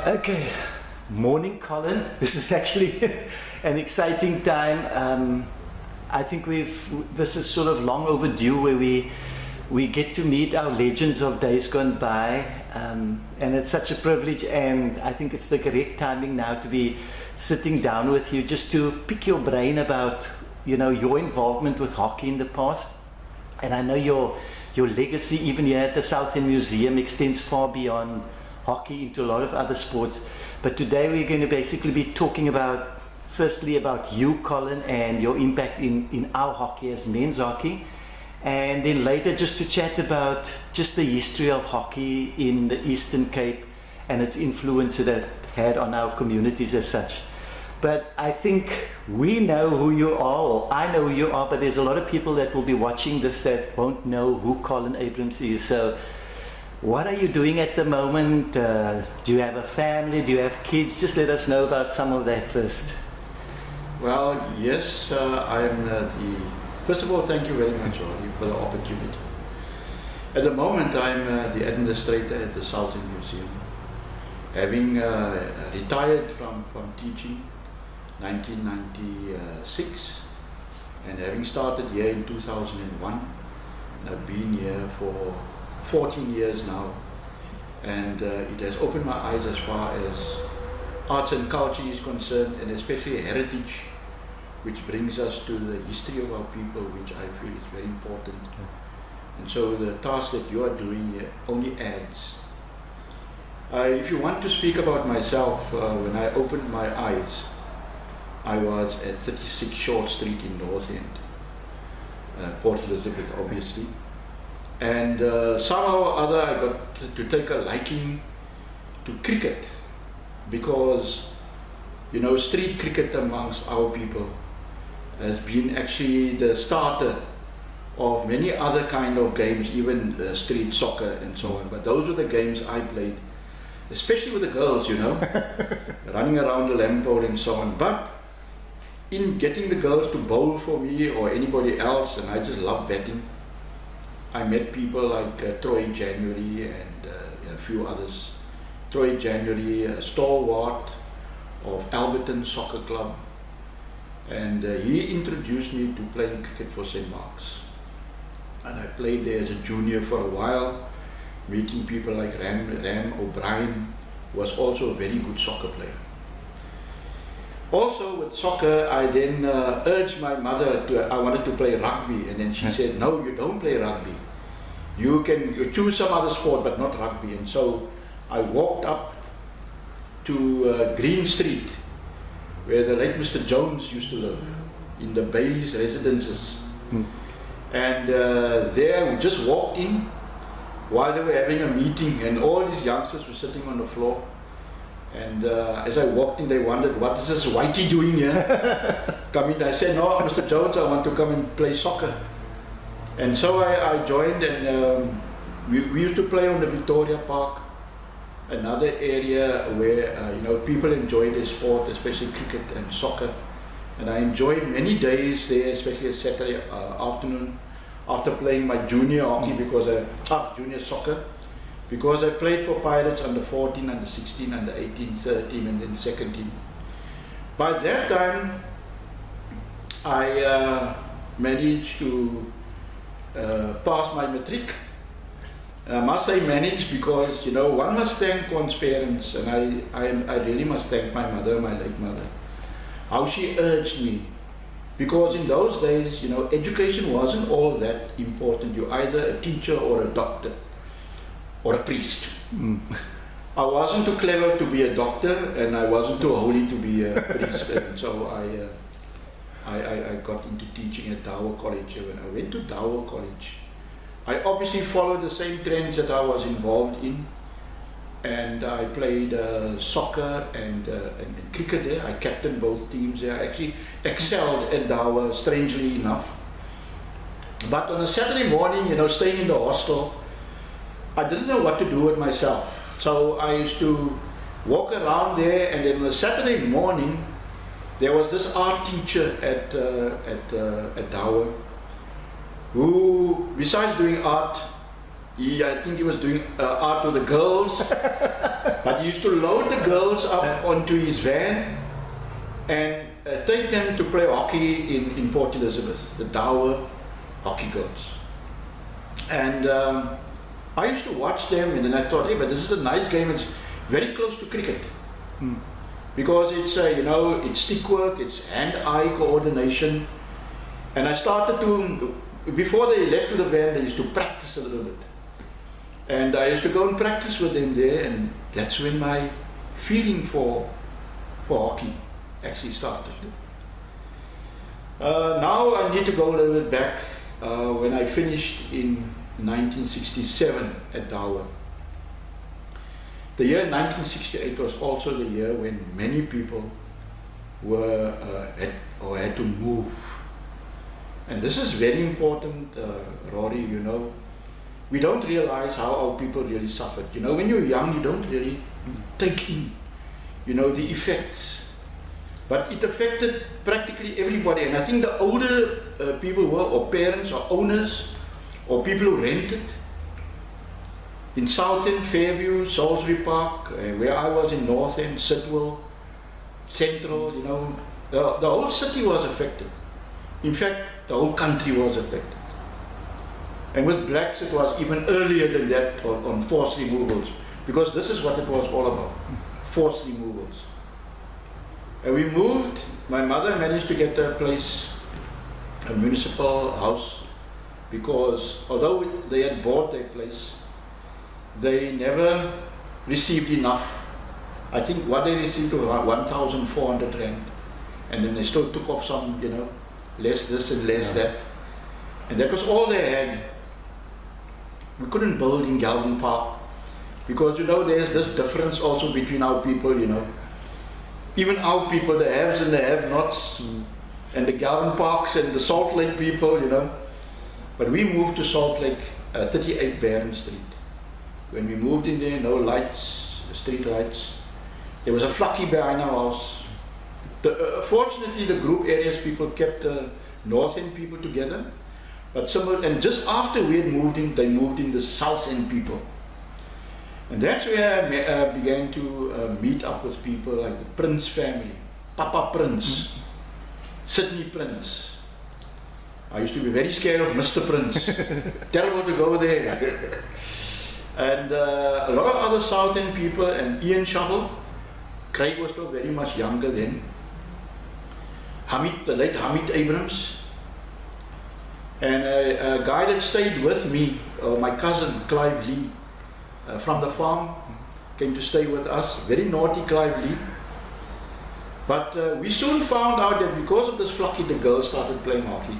Okay, morning, Colin. This is actually an exciting time. I think this is sort of long overdue, where we get to meet our legends of days gone by, and it's such a privilege, and I think it's the correct timing now to be sitting down with you just to pick your brain about, your involvement with hockey in the past. And I know your legacy, even here at the South End Museum, extends far beyond hockey into a lot of other sports. But today we're going to basically be talking about, firstly, about you, Colin, and your impact in our hockey as men's hockey. And then later just to chat about just the history of hockey in the Eastern Cape and its influence that it had on our communities as such. But I think we know who you are, or I know who you are, but there's a lot of people that will be watching this that won't know who Colin Abrams is. So what are you doing at the moment? Do you have a family? Do you have kids? Just let us know about some of that first. Well, yes, first of all, thank you very much, Rory, for the opportunity. At the moment, I'm the administrator at the South End Museum, having retired from teaching 1996, and having started here in 2001, and I've been here for 14 years now, and it has opened my eyes as far as arts and culture is concerned, and especially heritage, which brings us to the history of our people, which I feel is very important. And so the task that you are doing here only adds. If you want to speak about myself, when I opened my eyes, I was at 36 Short Street in North End, Port Elizabeth obviously. And somehow or other I got to take a liking to cricket, because street cricket amongst our people has been actually the starter of many other kind of games, even street soccer and so on. But those were the games I played, especially with the girls, running around the lamppost and so on. But in getting the girls to bowl for me or anybody else, and I just love batting, I met people like Troy January and a few others. Troy January, a stalwart of Alberton Soccer Club, and he introduced me to playing cricket for St. Mark's. And I played there as a junior for a while, meeting people like Ram O'Brien, who was also a very good soccer player. Also with soccer, I then urged my mother I wanted to play rugby, and then she said, no, you don't play rugby. You choose some other sport, but not rugby. And so I walked up to Green Street, where the late Mr. Jones used to live, in the Bailey's residences. And there we just walked in while they were having a meeting, and all these youngsters were sitting on the floor. And as I walked in, they wondered, what is this whitey doing here? Come in. I said, no, Mr. Jones, I want to come and play soccer. And so I joined, and we used to play on the Victoria Park, another area where people enjoy their sport, especially cricket and soccer. And I enjoyed many days there, especially a Saturday afternoon, after playing my junior hockey, junior soccer, because I played for Pirates under 14, under 16, under 18, 13, and then second team. By that time, I managed to pass my matric. And I must say managed, because one must thank one's parents, and I really must thank my mother, my late mother, how she urged me. Because in those days, education wasn't all that important. You're either a teacher or a doctor or a priest. I wasn't too clever to be a doctor, and I wasn't too holy to be a priest. And so I got into teaching at Dower College. When I went to Dower College, I obviously followed the same trends that I was involved in, and I played soccer and cricket there. I captained both teams there. I actually excelled at Dower, strangely enough. But on a Saturday morning, staying in the hostel, I didn't know what to do with myself. So I used to walk around there, and then on a Saturday morning, there was this art teacher at Dower, who, besides doing art, I think he was doing art with the girls, but he used to load the girls up onto his van and take them to play hockey in Port Elizabeth, the Dower hockey girls. And I used to watch them, and then I thought, hey, but this is a nice game. It's very close to cricket. Because it's, it's stick work, it's hand-eye coordination. And I started to, before they left to the van, they used to practice a little bit. And I used to go and practice with them there, and that's when my feeling for hockey actually started. Now I need to go a little bit back when I finished in 1967 at Dower. The year 1968 was also the year when many people were had to move. And this is very important, Rory, we don't realize how our people really suffered. When you're young, you don't really take in, the effects. But it affected practically everybody. And I think the older people were, or parents, or owners, or people who rented. In Southend, Fairview, Salisbury Park, where I was in North End, Sidwell, Central, the whole city was affected. In fact, the whole country was affected. And with blacks, it was even earlier than that on forced removals, because this is what it was all about, forced removals. And we moved. My mother managed to get a place, a municipal house, because although they had bought their place, they never received enough. I think what they received was around 1,400 rand, and then they still took off some, less this and less that. And that was all they had. We couldn't build in Galvin Park, because there's this difference also between our people, Even our people, the haves and the have-nots, and the Galvin Parks and the Salt Lake people, But we moved to Salt Lake, 38 Barron Street. When we moved in there, no lights, street lights. There was a flakkie behind our house. Fortunately, the group areas people kept the North End people together. But and just after we had moved in, they moved in the South End people. And that's where I began to meet up with people like the Prince family, Papa Prince, Sydney Prince. I used to be very scared of Mr. Prince. Terrible to go there. And a lot of other South End people, and Ian Shovel. Craig was still very much younger then. Hamid, the late Hamid Abrams. And a guy that stayed with me, my cousin Clive Lee, from the farm, came to stay with us. Very naughty Clive Lee. But we soon found out that because of this flakkie, the girls started playing hockey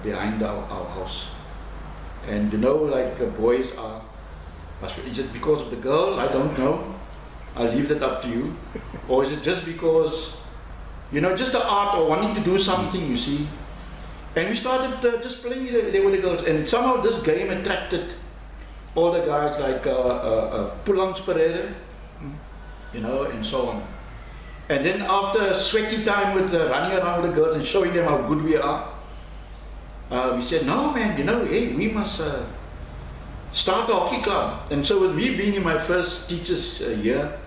behind our house. And like boys are, is it because of the girls? I don't know. I'll leave that up to you. Or is it just because, just the art or wanting to do something, you see? And we started just playing there with the girls. And somehow this game attracted all the guys like Pulans Pereira, and so on. And then after a sweaty time with running around with the girls and showing them how good we are, we said, no man, hey, we must start a hockey club. And so with me being in my first teacher's year,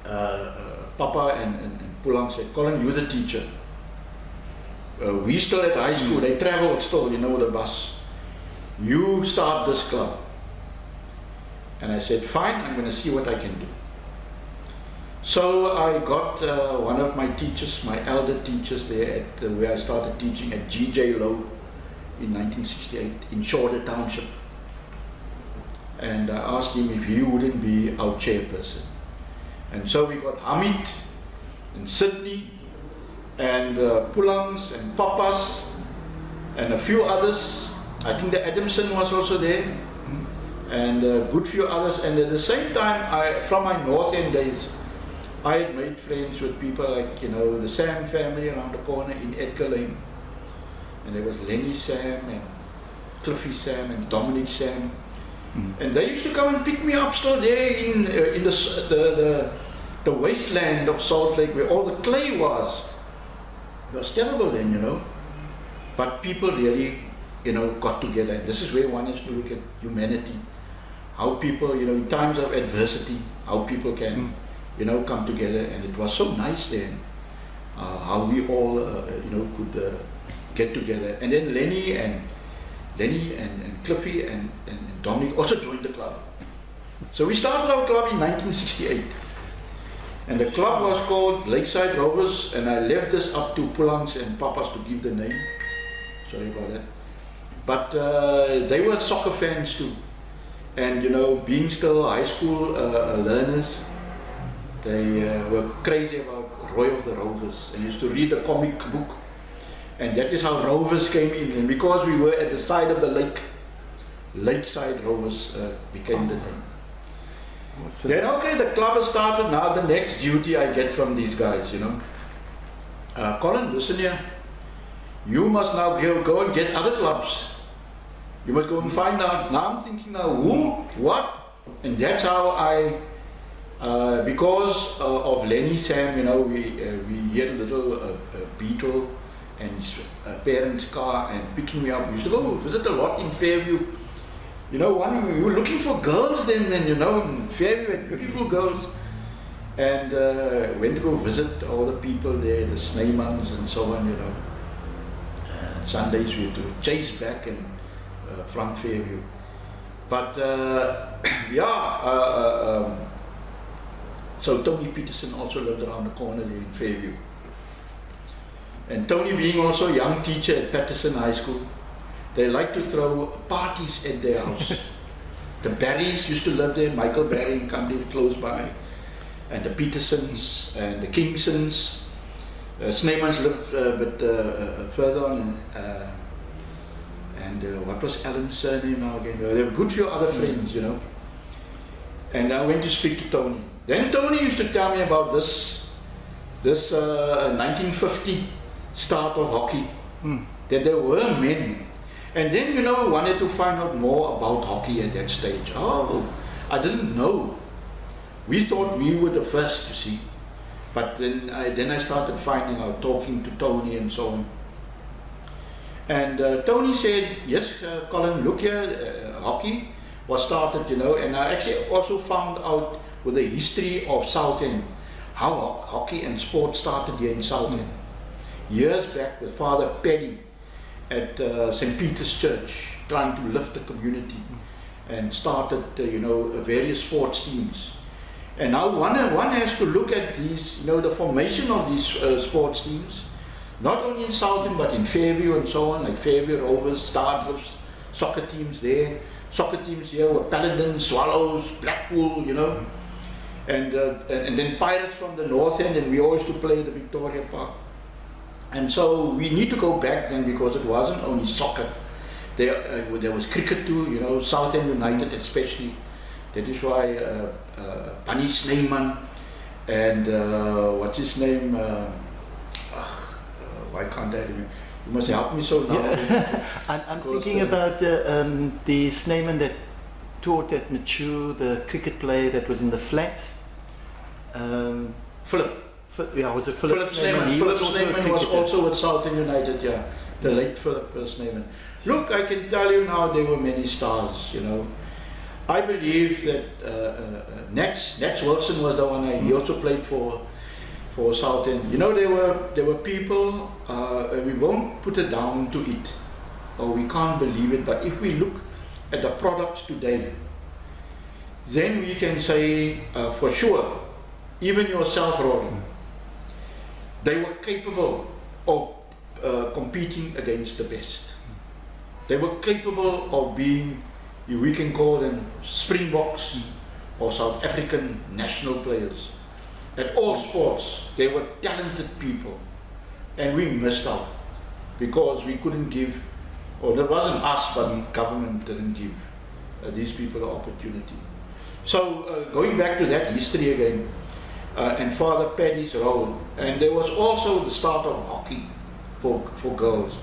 Papa and Pulang said, Colin, you're the teacher. We still at high school, they traveled still, with the bus. You start this club. And I said, fine, I'm going to see what I can do. So I got one of my teachers, my elder teachers there at where I started teaching at G.J. Lowe in 1968 in Shorter Township. And I asked him if he wouldn't be our chairperson. And so we got Hamid and Sydney and Pulangs and Papas and a few others. I think the Adamson was also there, and a good few others. And at the same time, from my North End days, I had made friends with people like, the Sam family around the corner in Edgar Lane. And there was Lenny Sam and Cliffy Sam and Dominic Sam. And they used to come and pick me up still there in the wasteland of Salt Lake where all the clay was. It was terrible then, But people really, got together. This is where one has to look at humanity. how people, you know, in times of adversity, how people can, you know, come together. And it was so nice then, how we all, you know, could get together. And then Lenny and Clippy and Dominic also joined the club. So we started our club in 1968. And the club was called Lakeside Rovers, and I left this up to Pulangs and Papas to give the name. Sorry about that. But they were soccer fans too. And you know, being still high school learners, they were crazy about Roy of the Rovers and used to read the comic book. And that is how Rovers came in. And because we were at the side of the lake, Lakeside Rovers became the name. Awesome. Then okay, the club has started. Now the next duty I get from these guys, you know. Colin, listen here. You must now go and get other clubs. You must go and find out. Now I'm thinking now, who, what? And that's how I, because of Lenny Sam, you know, we had a little Beetle and his parents' car and picking me up. We used to go visit a lot in Fairview. You know, we were looking for girls then, you know, in Fairview had beautiful girls. And went to go visit all the people there, the Sneemans and so on, you know. Sundays we had to chase back and from Fairview. But yeah, so Tony Peterson also lived around the corner there in Fairview. And Tony being also a young teacher at Patterson High School, they like to throw parties at their house. The Barrys used to live there, Michael Barry and come close by, and the Petersons and the Kingsons. Sneemans lived a bit further on, and what was Alan's surname now again? There were a good few other friends, you know. And I went to speak to Tony. Then Tony used to tell me about this 1950 start of hockey, that there were men. And then, you know, wanted to find out more about hockey at that stage. Oh, I didn't know. We thought we were the first, you see. But then I started finding out, talking to Tony and so on. And Tony said, yes, Colin, look here, hockey was started, you know, and I actually also found out with the history of Southend, how hockey and sport started here in Southend. Years back with Father Paddy at St. Peter's Church, trying to lift the community and started, you know, various sports teams. And now one has to look at these, you know, the formation of these sports teams, not only in Southend but in Fairview and so on, like Fairview Rovers, Stardust, soccer teams there. Soccer teams here were Paladins, Swallows, Blackpool, you know, and then Pirates from the North End, and we always used to play the Victoria Park. And so we need to go back then, because it wasn't only soccer. There was cricket too, you know, Southend United especially. That is why Bunny Sneeman and what's his name? Why can't I remember? You must help me so now. Yeah. I'm thinking about the Sneeman that taught at Mature, the cricket player that was in the flats. Philip. Yeah, was it Philip Sneeman? Philip Sneeman was also with Southend United, yeah. The late Philip Sneeman. Look, I can tell you now, there were many stars, you know. I believe that Nats Wilson was the one. He also played for Southend. You know, there were people. We won't put it down to it, or we can't believe it. But if we look at the products today, then we can say for sure, even yourself, Rory, they were capable of competing against the best. They were capable of being, we can call them Springboks or South African national players. At all sports, they were talented people, and we missed out because we couldn't give, or there wasn't us, but government didn't give these people the opportunity. So going back to that history again, and Father Paddy's role, and there was also the start of hockey for girls.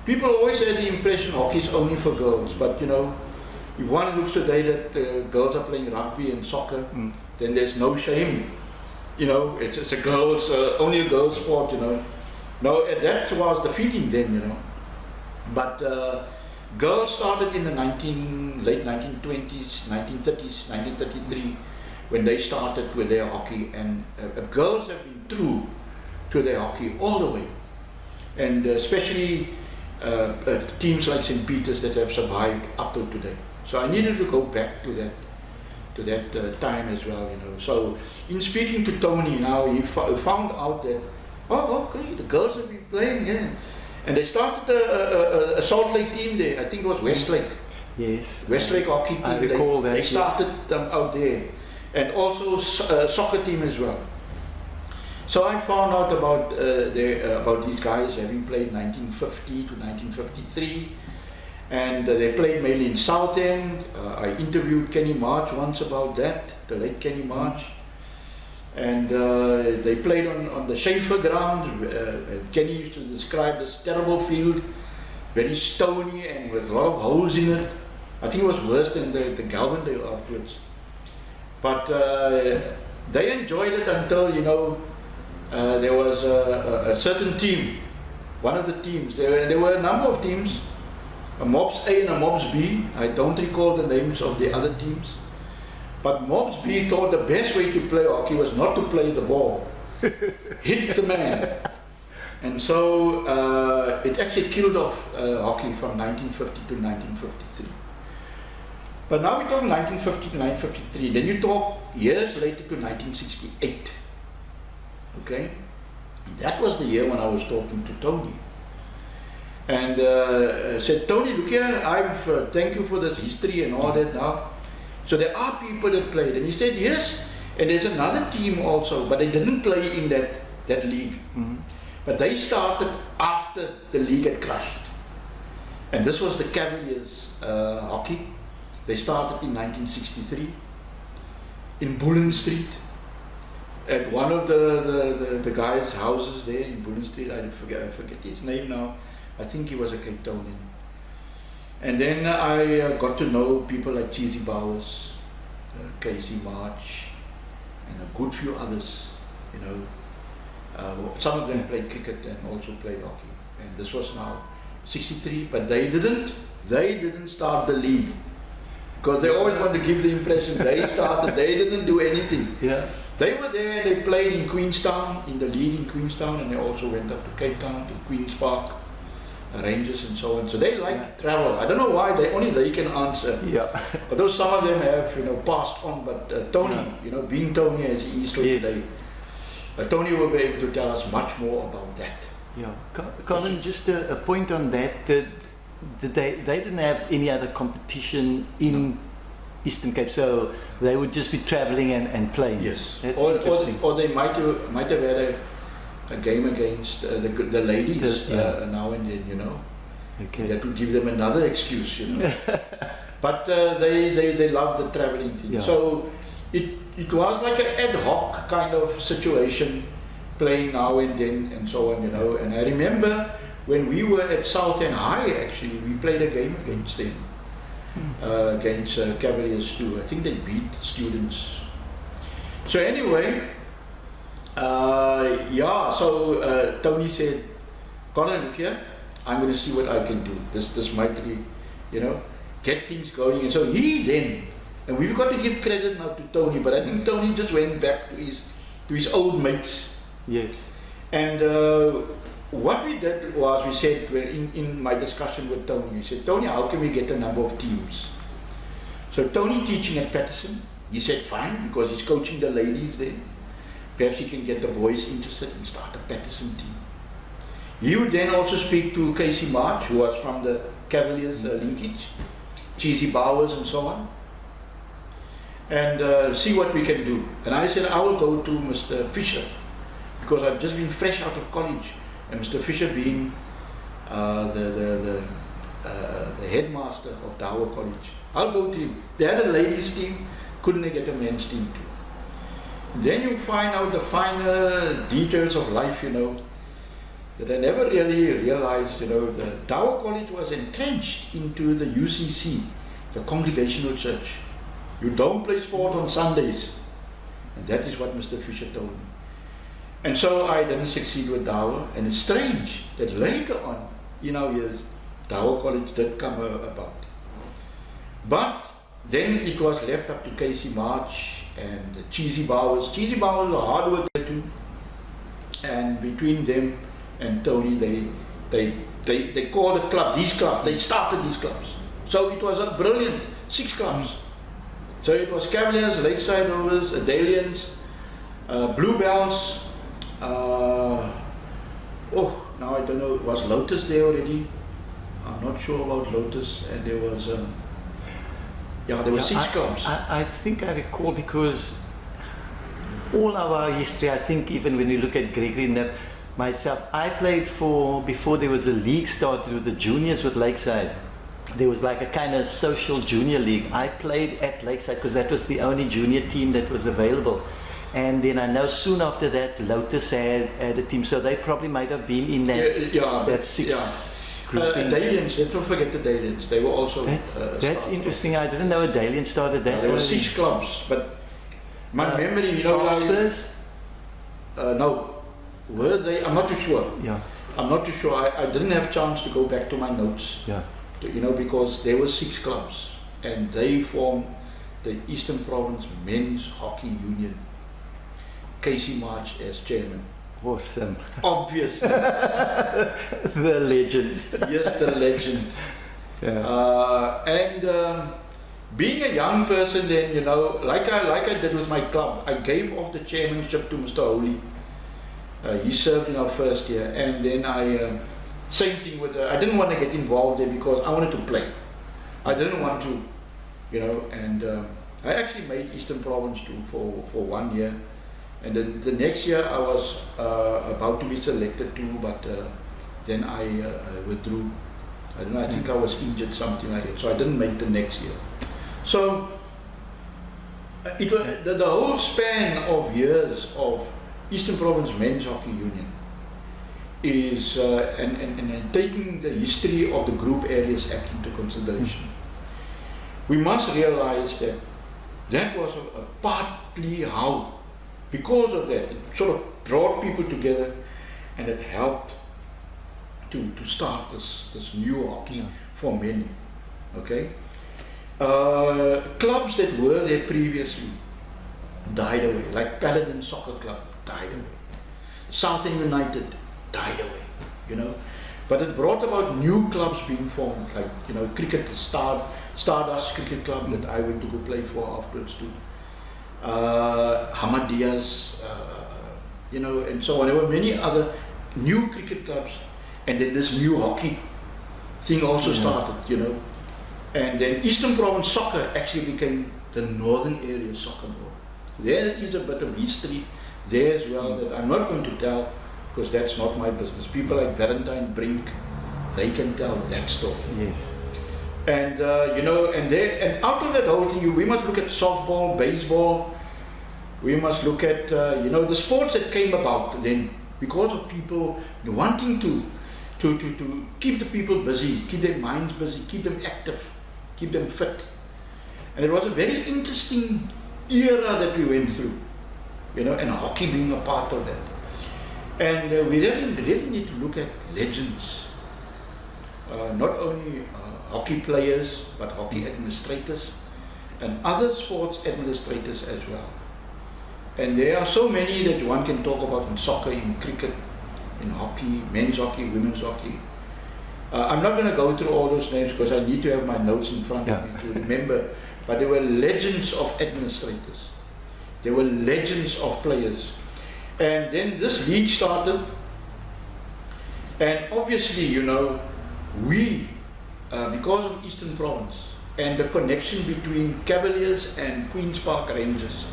People always had the impression hockey is only for girls, but you know, if one looks today that girls are playing rugby and soccer, then there's no shame. You know, it's a girls, only a girls sport, you know. No, that was the feeling then, you know. But Girls started in the late 1920s, 1930s, 1933, when they started with their hockey, and girls have been true to their hockey all the way, and especially teams like St. Peter's that have survived up to today. So I needed to go back to that time as well, you know. So in speaking to Tony now, he found out that, oh, okay, the girls have been playing, yeah. And they started a Salt Lake team there. I think it was Westlake. Yes. Westlake hockey team. I recall that. They started them out there, and also soccer team as well. So I found out about these guys having played 1950 to 1953, and they played mainly in Southend. I interviewed Kenny March once about that, the late Kenny March. And they played on the Schaefer ground. Kenny used to describe this terrible field, very stony and with a lot of holes in it. I think it was worse than the Galvindale afterwards. But they enjoyed it until, you know, there was a certain team, one of the teams. There were a number of teams, a Mobs A and a Mobs B. I don't recall the names of the other teams. But Mobs B thought the best way to play hockey was not to play the ball, hit the man. And so it actually killed off hockey from 1950 to 1953. But now we talk 1950 to 1953, then you talk years later to 1968. Okay? That was the year when I was talking to Tony. And said, Tony, look here, thank you for this history and all that now. So there are people that played, and he said yes, and there's another team also, but they didn't play in that league. Mm-hmm. But they started after the league had crashed. And this was the Cavaliers hockey. They started in 1963 in Bullen Street, at one of the guys' houses there in Bullen Street. I forget his name now. I think he was a Cape Townian. And then I got to know people like Cheesy Bowers, Casey March, and a good few others, you know. Some of them played cricket and also played hockey. And this was now 63, but they didn't start the league. Because they always want to give the impression they started, they didn't do anything. Yeah. They were there, they played in Queenstown, in the league in Queenstown, and they also went up to Cape Town, to Queen's Park, Rangers and so on. So they like travel. I don't know why, only they can answer. Yeah. Although some of them have, you know, passed on, but Tony, you know, being Tony as he is today, Tony will be able to tell us much more about that. Yeah. Colin, just a point on that. They didn't have any other competition in Eastern Cape, so they would just be traveling and playing. Yes. That's interesting. Or they might have had a game against the ladies now and then, you know. Okay. That would give them another excuse, you know. But they loved the traveling thing. Yeah. So it was like an ad hoc kind of situation, playing now and then and so on, you know. And I remember when we were at Southend High, actually, we played a game against them, against Cavaliers too. I think they beat students. So anyway, so Tony said, Colin, look here, I'm going to see what I can do. This might be, you know, get things going. And so he then, and we've got to give credit now to Tony, but I think Tony just went back to his old mates. Yes. And what we did was, we said, in my discussion with Tony, we said, Tony, how can we get a number of teams? So Tony teaching at Patterson, he said fine, because he's coaching the ladies there. Perhaps he can get the boys interested and start a Patterson team. He would then also speak to Casey March, who was from the Cavaliers linkage, Cheesy Bowers and so on, and see what we can do. And I said, I will go to Mr. Fisher, because I've just been fresh out of college, and Mr. Fisher being the headmaster of Dower College. I'll go to him. They had a ladies team, couldn't they get a men's team too? Then you find out the finer details of life, you know, that I never really realized, you know. The Dower College was entrenched into the UCC, the Congregational Church. You don't play sport on Sundays. And that is what Mr. Fisher told me. And so I didn't succeed with Dower, and it's strange that later on, in our years, Dower College did come about. But then it was left up to Casey March and Cheesy Bowers. Cheesy Bowers were hard work too, and between them and Tony, they called a club, these clubs, they started these clubs. So it was a brilliant 6 clubs. So it was Cavaliers, Lakeside Rovers, Adalians, Bluebells, now I don't know, was Lotus there already? I'm not sure about Lotus, and there was, there were 6 clubs. I think I recall, because all of our history, I think even when you look at Gregory Knapp, myself, I played before there was a league started with the juniors with Lakeside. There was like a kind of social junior league. I played at Lakeside because that was the only junior team that was available. And then I know soon after that, Lotus had a team, so they probably might have been in that 6 grouping. Adalians, let's not forget the Adalians. They were also. That's interesting. I didn't know Adalians started that. There were 6 clubs, but my memory, Spurs? No, were they? I'm not too sure. Yeah. I'm not too sure. I didn't have a chance to go back to my notes. Yeah. Because there were 6 clubs, and they formed the Eastern Province Men's Hockey Union. Casey March as chairman. Awesome. Obviously. The legend. Yes, the legend. Yeah. Being a young person then, like I did with my club, I gave off the chairmanship to Mr. Holy. He served in our first year, and then same thing with, I didn't want to get involved there because I wanted to play. I didn't want to, and I actually made Eastern Province too for 1 year. And then the next year I was about to be selected too, but then I withdrew. I don't know, I think I was injured, something like that, so I didn't make the next year. So it was the whole span of years of Eastern Province Men's Hockey Union is, and taking the history of the Group Areas Act into consideration, we must realize that that was partly how, because of that, it sort of brought people together, and it helped to start this new hockey for men. Okay, clubs that were there previously died away, like Paladin Soccer Club died away, Southend United died away, but it brought about new clubs being formed, like cricket, Stardust Cricket Club that I went to go play for afterwards too. Hamadias, and so on. There were many other new cricket clubs, and then this new hockey thing also started, and then Eastern Province Soccer actually became the Northern Area Soccer Board. There is a bit of history there as well that I'm not going to tell, because that's not my business. People like Valentine Brink, they can tell that story. Yes. And and out of that whole thing, we must look at softball, baseball. We must look at the sports that came about then because of people wanting to keep the people busy, keep their minds busy, keep them active, keep them fit. And it was a very interesting era that we went through, and hockey being a part of that. And we really need to look at legends, not only hockey players, but hockey administrators and other sports administrators as well. And there are so many that one can talk about in soccer, in cricket, in hockey, men's hockey, women's hockey. I'm not going to go through all those names because I need to have my notes in front of me to remember, but there were legends of administrators. There were legends of players. And then this league started, and obviously, we, because of Eastern Province and the connection between Cavaliers and Queen's Park Rangers,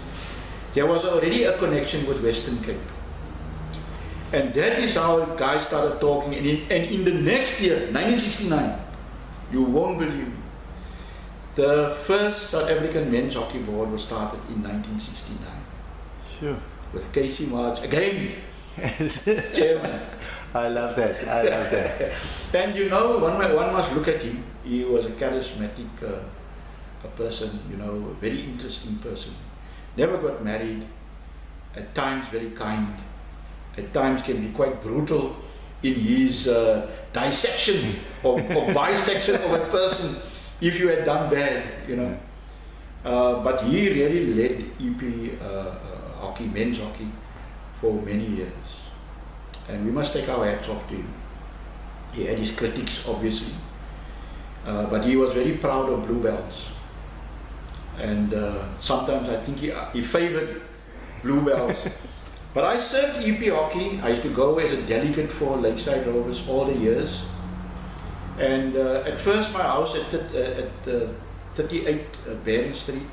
there was already a connection with Western Cape. And that is how guys started talking. And in the next year, 1969, you won't believe me, the first South African Men's Hockey Board was started in 1969. Sure. With Casey March again, Yes. chairman. I love that. I love that. And one must look at him. He was a charismatic a person, a very interesting person. Never got married, at times very kind, at times can be quite brutal, in his dissection or bisection of a person if you had done bad, you know. But he really led EP hockey, men's hockey, for many years. And we must take our hats off to him. He had his critics, obviously, but he was very proud of bluebells. And sometimes I think he favored bluebells. But I served EP hockey. I used to go as a delegate for Lakeside Rovers all the years. And at first my house at 38 Baring Street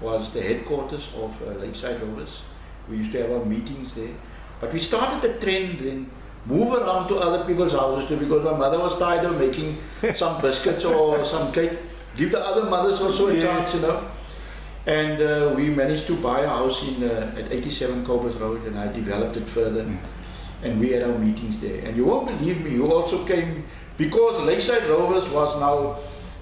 was the headquarters of Lakeside Rovers. We used to have our meetings there. But we started the trend then, move around to other people's houses too, because my mother was tired of making some biscuits or some cake. Give the other mothers also a chance, you know. And we managed to buy a house in at 87 Cobus Road, and I developed it further. And we had our meetings there. And you won't believe me, you also came, because Lakeside Rovers was now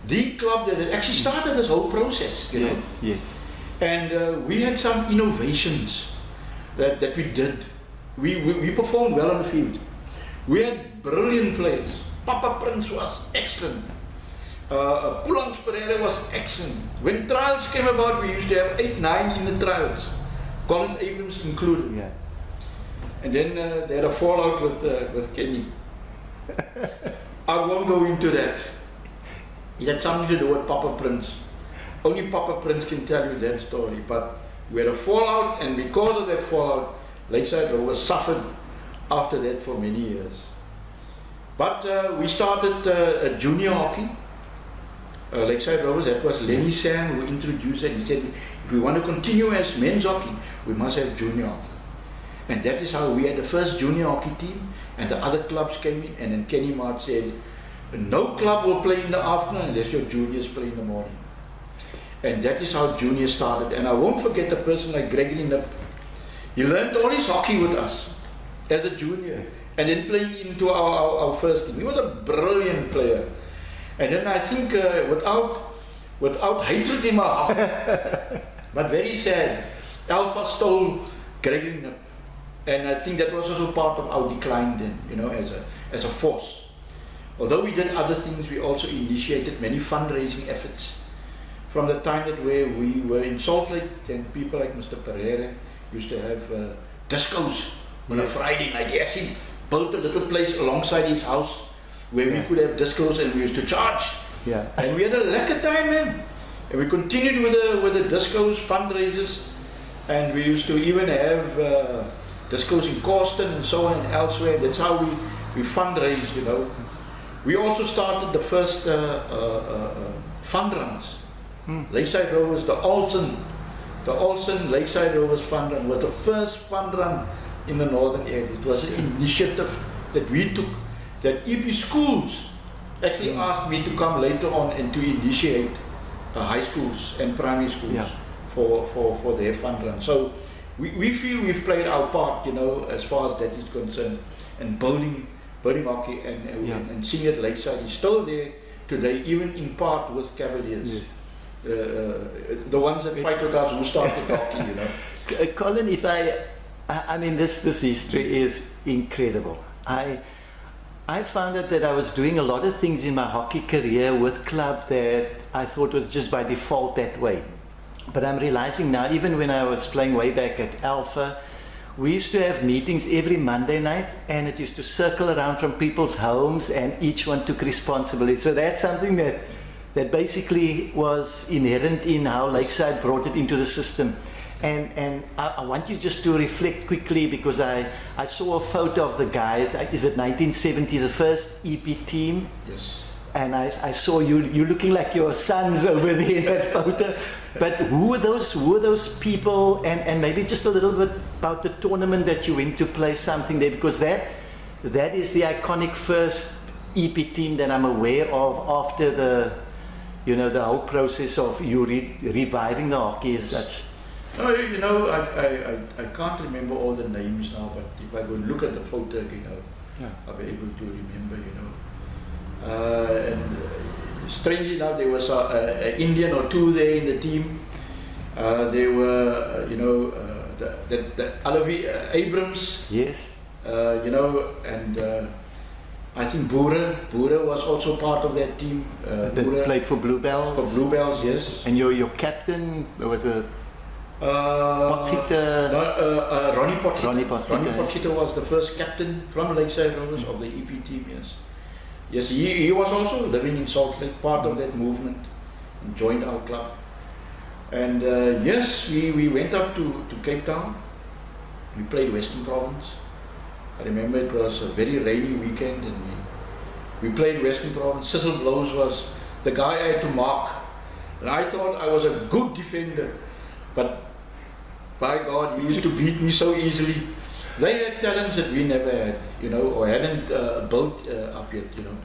the club that had actually started this whole process, you know. Yes. And we had some innovations that we did. We performed well on the field. We had brilliant players. Papa Prince was excellent. Colins was excellent. When trials came about, we used to have 8, 9 in the trials, Colin Abrams included. Yeah. And then they had a fallout with Kenny. I won't go into that. It had something to do with Papa Prince. Only Papa Prince can tell you that story. But we had a fallout, and because of that fallout, Lakeside Rovers suffered after that for many years. But we started a junior hockey. Lakeside Rovers, that was Lenny Sam who introduced it. He said, if we want to continue as men's hockey, we must have junior hockey. And that is how we had the first junior hockey team, and the other clubs came in, and then Kenny Mart said, no club will play in the afternoon unless your juniors play in the morning. And that is how juniors started. And I won't forget a person like Gregory Nip. He learned all his hockey with us as a junior, and then playing into our first team. He was a brilliant player. And then I think without hatred in my heart, but very sad, Alpha stole Gregory Nip. And I think that was also part of our decline then, you know, as a force. Although we did other things, we also initiated many fundraising efforts. From the time that where we were in Salt Lake, and people like Mr. Pereira used to have discos on a Friday night. He actually built a little place alongside his house where we could have discos, and we used to charge. Yeah. And we had a lekker time, man. And we continued with the discos, fundraisers, and we used to even have discos in Causton and so on and elsewhere. That's how we fundraised, you know. We also started the first fund runs. Lakeside Rovers, the Olsen Lakeside Rovers fund run was the first fund run in the northern area. It was an initiative that we took, that EP schools actually asked me to come later on and to initiate high schools and primary schools for their fund run. So we feel we've played our part, you know, as far as that is concerned, and building hockey and seeing it Lakeside is still there today, even in part with Cavaliers. Yes. The ones that fight with us who started hockey, you know. Colin, if I mean this history is incredible. I found out that I was doing a lot of things in my hockey career with club that I thought was just by default that way. But I'm realizing now, even when I was playing way back at Alpha, we used to have meetings every Monday night, and it used to circle around from people's homes, and each one took responsibility. So that's something that basically was inherent in how Lakeside brought it into the system. And I want you just to reflect quickly, because I saw a photo of the guys. Is it 1970, the first EP team? Yes. And I saw you looking like your sons over there in that photo. But who were those people? And maybe just a little bit about the tournament that you went to play something there, because that is the iconic first EP team that I'm aware of after the whole process of you reviving the hockey as such. No, you know, I can't remember all the names now, but if I go look at the photo again, I'll be able to remember, you know. And strangely enough, there was an Indian or two there in the team. There were, the Alavi Abrams. Yes. You know, and I think Boere was also part of that team. That played for Bluebells. For Bluebells, yes. And your captain was a Potgieter. Ronnie Potgieter. Ronnie Potgieter. Ronnie Potgieter was the first captain from Lakeside Rovers of the EP team, yes. Yes, he was also living in Salt Lake, part of that movement, and joined our club. And yes, we went up to Cape Town. We played Western Province. I remember it was a very rainy weekend and we played Western Province. Cecil Blows was the guy I had to mark. And I thought I was a good defender. But by God, he used to beat me so easily. They had talents that we never had, you know, or hadn't built up yet, you know.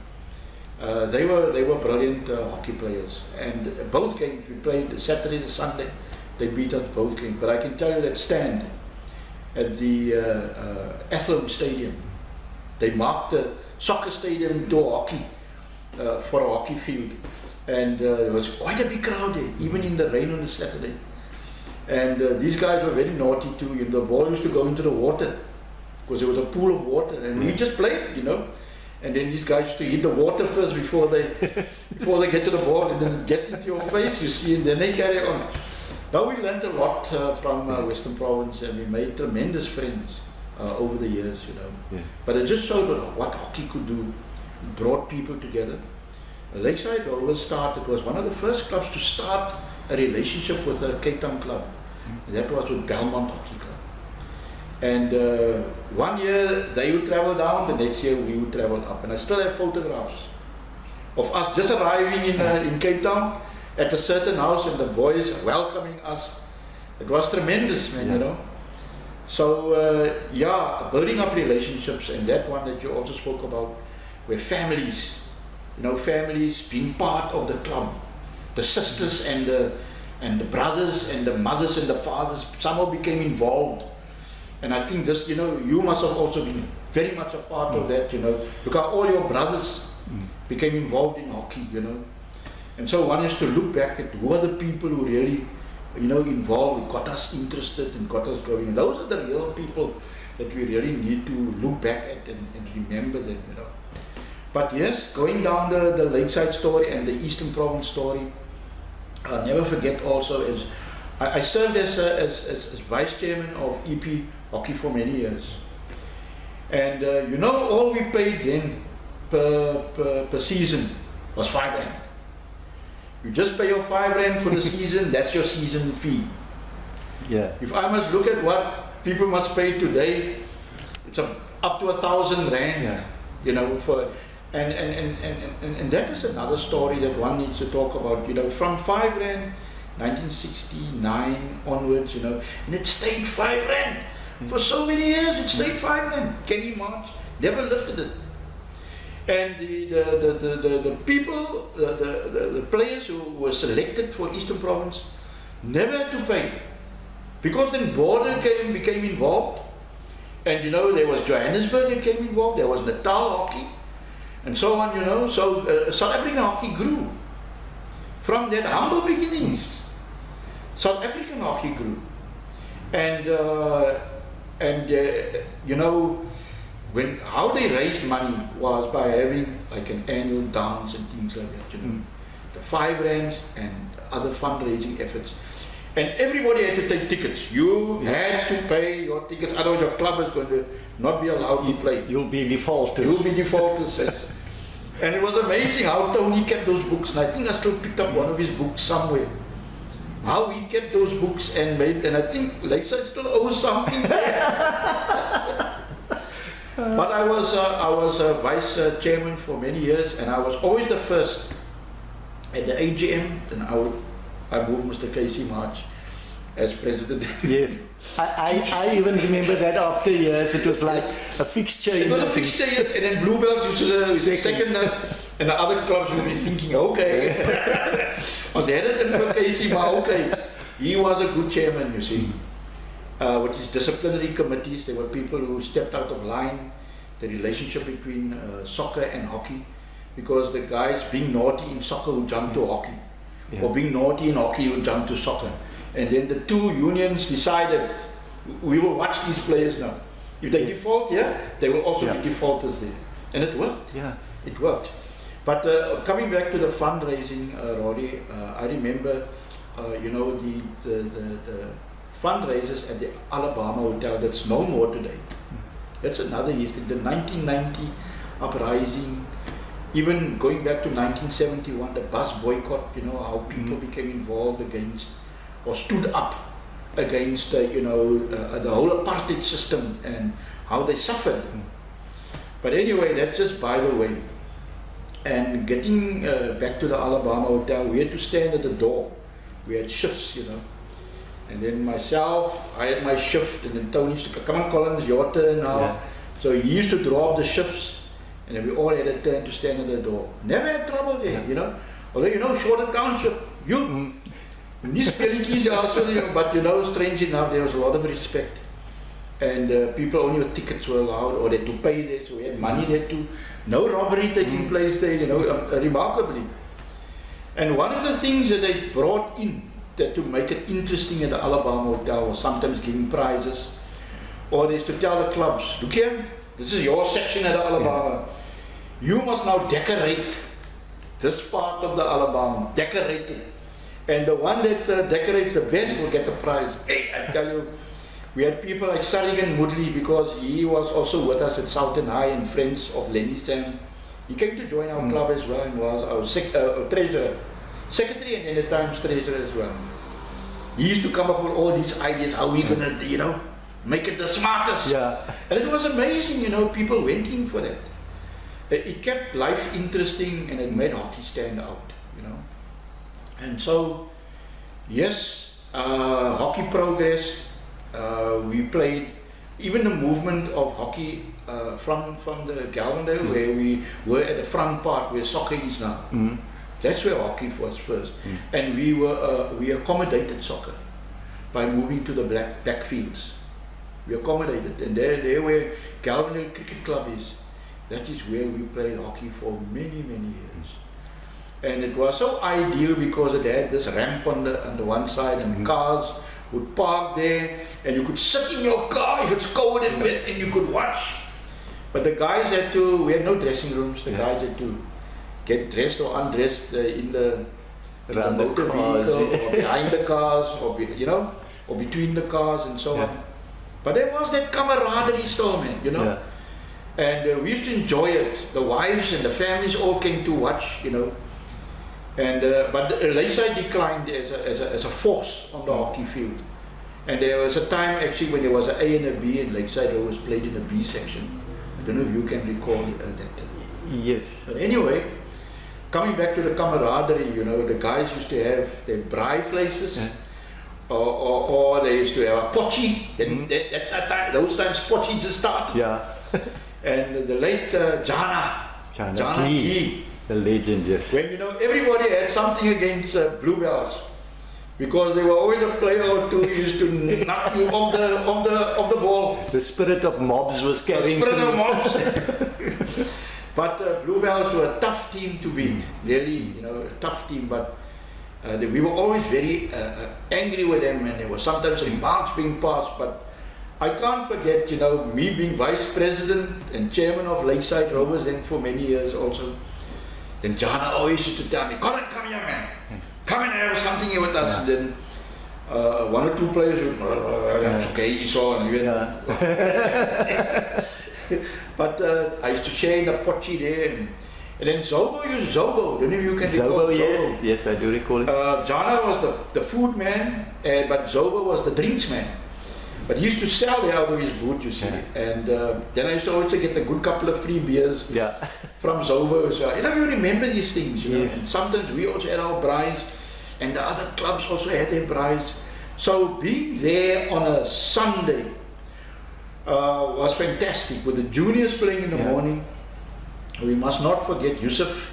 They were brilliant hockey players. And both games, we played Saturday and Sunday. They beat us both games. But I can tell you that stand at the Athlone Stadium. They marked the soccer stadium into hockey, for a hockey field. And there was quite a big crowd there, even in the rain on the Saturday. And these guys were very naughty too. You know, the ball used to go into the water, because there was a pool of water, and we just played, you know. And then these guys used to hit the water first before they get to the ball, and then it gets into your face, you see, and then they carry on. Now we learned a lot from Western Province, and we made tremendous friends over the years, you know. Yeah. But it just showed what hockey could do. It brought people together. Lakeside Rovers was one of the first clubs to start a relationship with a Cape Town club. That was with Belmont Hockey Club. And one year they would travel down, the next year we would travel up. And I still have photographs of us just arriving in Cape Town at a certain house and the boys welcoming us. It was tremendous, man, you know. So yeah, building up relationships, and that one that you also spoke about, where families, you know, families being part of the club, the sisters and the brothers and the mothers and the fathers somehow became involved. And I think this, you know, you must have also been very much a part of that, you know, because all your brothers became involved in hockey, you know. And so one is to look back at who are the people who really, you know, involved, got us interested and got us going. And those are the real people that we really need to look back at and remember them, you know. But yes, going down the Lakeside story and the Eastern Province story, I'll never forget also is, I served as vice chairman of EP hockey for many years. And you know, all we paid then per season was R5. You just pay your R5 for the season, that's your season fee. Yeah. If I must look at what people must pay today, it's up to R1,000, yeah. You know, for and that is another story that one needs to talk about, you know, from R5, 1969 onwards, you know, and it stayed R5 for so many years. It stayed R5. Kenny March never lifted it. And the people, the players who were selected for Eastern Province never had to pay, because then Border became involved, and you know, there was Johannesburg that came involved, there was Natal hockey, and so on, you know. So South African hockey grew from that humble beginnings. South African hockey grew, and you know, how they raised money was by having like an annual dance and things like that, you know, the R5 and other fundraising efforts, and everybody had to take tickets. You had to pay your tickets, otherwise your club is going to not be allowed to play. You'll be defaulters. You'll be defaulters. Yes. And it was amazing how Tony kept those books, and I think I still picked up one of his books somewhere. How he kept those books and I think Lakeside still owes something there. But I was vice chairman for many years, and I was always the first at the AGM, and I moved Mr. Casey March as president. Yes, I even remember that after years it was like a fixture. It was a fixture, yes, and then Bluebells used to second us, and the other clubs would be thinking, okay, ons had it in vir Casey, maar okay, he was a good chairman, you see. With his disciplinary committees, there were people who stepped out of line, the relationship between soccer and hockey, because the guys being naughty in soccer would jump to hockey, or being naughty in hockey would jump to soccer. And then the two unions decided, we will watch these players now. If they default here, they will also be defaulters there. And it worked. Yeah. It worked. But coming back to the fundraising, Rory, I remember, you know, the fundraisers at the Alabama Hotel, that's no more today. That's another history. The 1990 uprising, even going back to 1971, the bus boycott, you know, how people became involved against, or stood up against, you know, the whole apartheid system and how they suffered. But anyway, that's just by the way. And getting back to the Alabama Hotel, we had to stand at the door. We had shifts, you know. And then myself, I had my shift, and then Tony used to come on, Colins, your turn now. Yeah. So he used to draw up the shifts, and then we all had a turn to stand at the door. Never had trouble there, you know. Although, you know, Shorter Township, you but you know, strange enough, there was a lot of respect. And people only with tickets were allowed, or they had to pay there, so we had money there too. No robbery taking place there, you know, remarkably. And one of the things that they brought in that to make it interesting at the Alabama Hotel was sometimes giving prizes, or they used to tell the clubs, look here, this is your section at the Alabama. You must now decorate this part of the Alabama, decorate it. And the one that decorates the best will get the prize. Hey, I tell you, we had people like Sarrigan Moodley, because he was also with us at Southern High and Friends of Lennystown. He came to join our club as well and was our treasurer, secretary, and then at times treasurer as well. He used to come up with all these ideas, how we gonna, you know, make it the smartest. Yeah. And it was amazing, you know, people went in for that. It kept life interesting, and it made hockey stand out, you know. And so, yes, hockey progressed. We played, even the movement of hockey from the Galvandale, where we were at the front part where soccer is now. That's where hockey was first. And we accommodated soccer by moving to the backfields. We accommodated, and there where Galvandale Cricket Club is, that is where we played hockey for many, many years. And it was so ideal because it had this ramp on the one side, and cars would park there, and you could sit in your car if it's cold and wet, and you could watch. But the guys had to, we had no dressing rooms, the guys had to get dressed or undressed in the motor vehicle, or behind the cars, or you know, or between the cars and so on. But there was that camaraderie still, man, you know. And we used to enjoy it. The wives and the families all came to watch, you know. And but Lakeside declined as a force on the hockey field. And there was a time actually when there was an A and a B, and Lakeside always played in the B section. I don't know if you can recall that. Yes. But anyway, coming back to the camaraderie, you know, the guys used to have their braai places, or they used to have a pochi. Those times pochi just started. Yeah. And the late Jana Key, the legend, yes. When, you know, everybody had something against Bluebells, because there were always a player or two who used to knock you off the ball. The spirit of mobs was carrying through. The spirit of mobs. But Bluebells were a tough team to beat, really, you know, a tough team. But we were always very angry with them, and there was sometimes remarks being passed. But I can't forget, you know, me being vice president and chairman of Lakeside Rovers then for many years also. Then Jana always used to tell me, Colin, come here, man. Come and have something here with us. And then one or two players would, that's okay, you saw. But I used to share in the pochi there. And then Zobo used Zobo. Don't know if you can recall Zobo. Yes, yes, I do recall it. Jana was the food man, but Zobo was the drinks man. But he used to sell there out of his boot, you see. And then I used to always get a good couple of free beers from Zobo as well. You know, you remember these things, you know. And sometimes we also had our braais, and the other clubs also had their braais. So being there on a Sunday was fantastic, with the juniors playing in the morning. We must not forget Yusuf.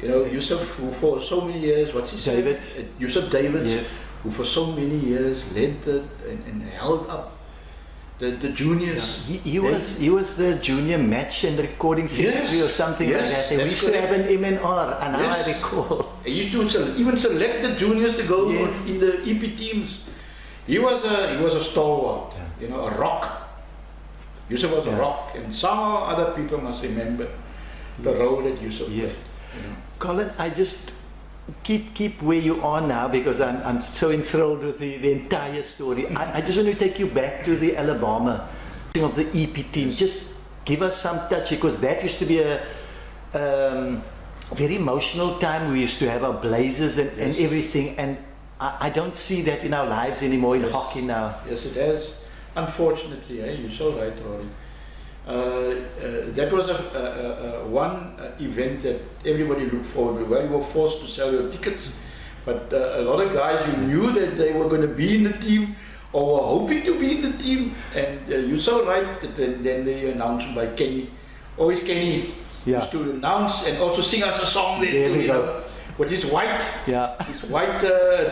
You know, Yusuf, who for so many years, what's his name? Yusuf Davids, who for so many years led and held up the juniors. He was the junior match and recording secretary or something like that. They used to have an MNR, and I recall. He used to even select the juniors to go in the EP teams. He was a stalwart, you know, a rock. Yusuf was a Yeah. rock, and somehow other people must remember the role that Yusuf played. Yes. You know. Colin, I just keep where you are now because I'm so enthralled with the entire story. I just want to take you back to the Alabama thing of the EP team. Just give us some touch, because that used to be a very emotional time. We used to have our blazers and Yes. everything, and I don't see that in our lives anymore in Yes. hockey now. Yes, it has. Unfortunately, you're so right, Rory. That was one event that everybody looked forward to, where you were forced to sell your tickets. But a lot of guys, you knew that they were going to be in the team or were hoping to be in the team. And you're so right that then the announcement by Kenny, always Kenny, Yeah. used to announce and also sing us a song there, There too, we you go. know, with his white, Yeah. his white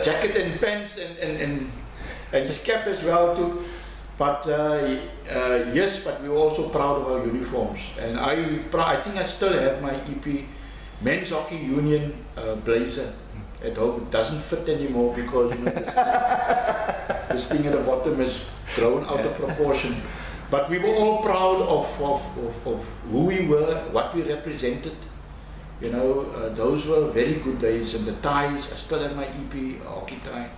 jacket and pants and his cap as well too. But yes, but we were also proud of our uniforms, and I think I still have my EP Men's Hockey Union blazer at home. It doesn't fit anymore because you know this thing at the bottom is grown out of proportion. But we were all proud of who we were, what we represented. You know, those were very good days, and the ties. I still have my EP hockey tie,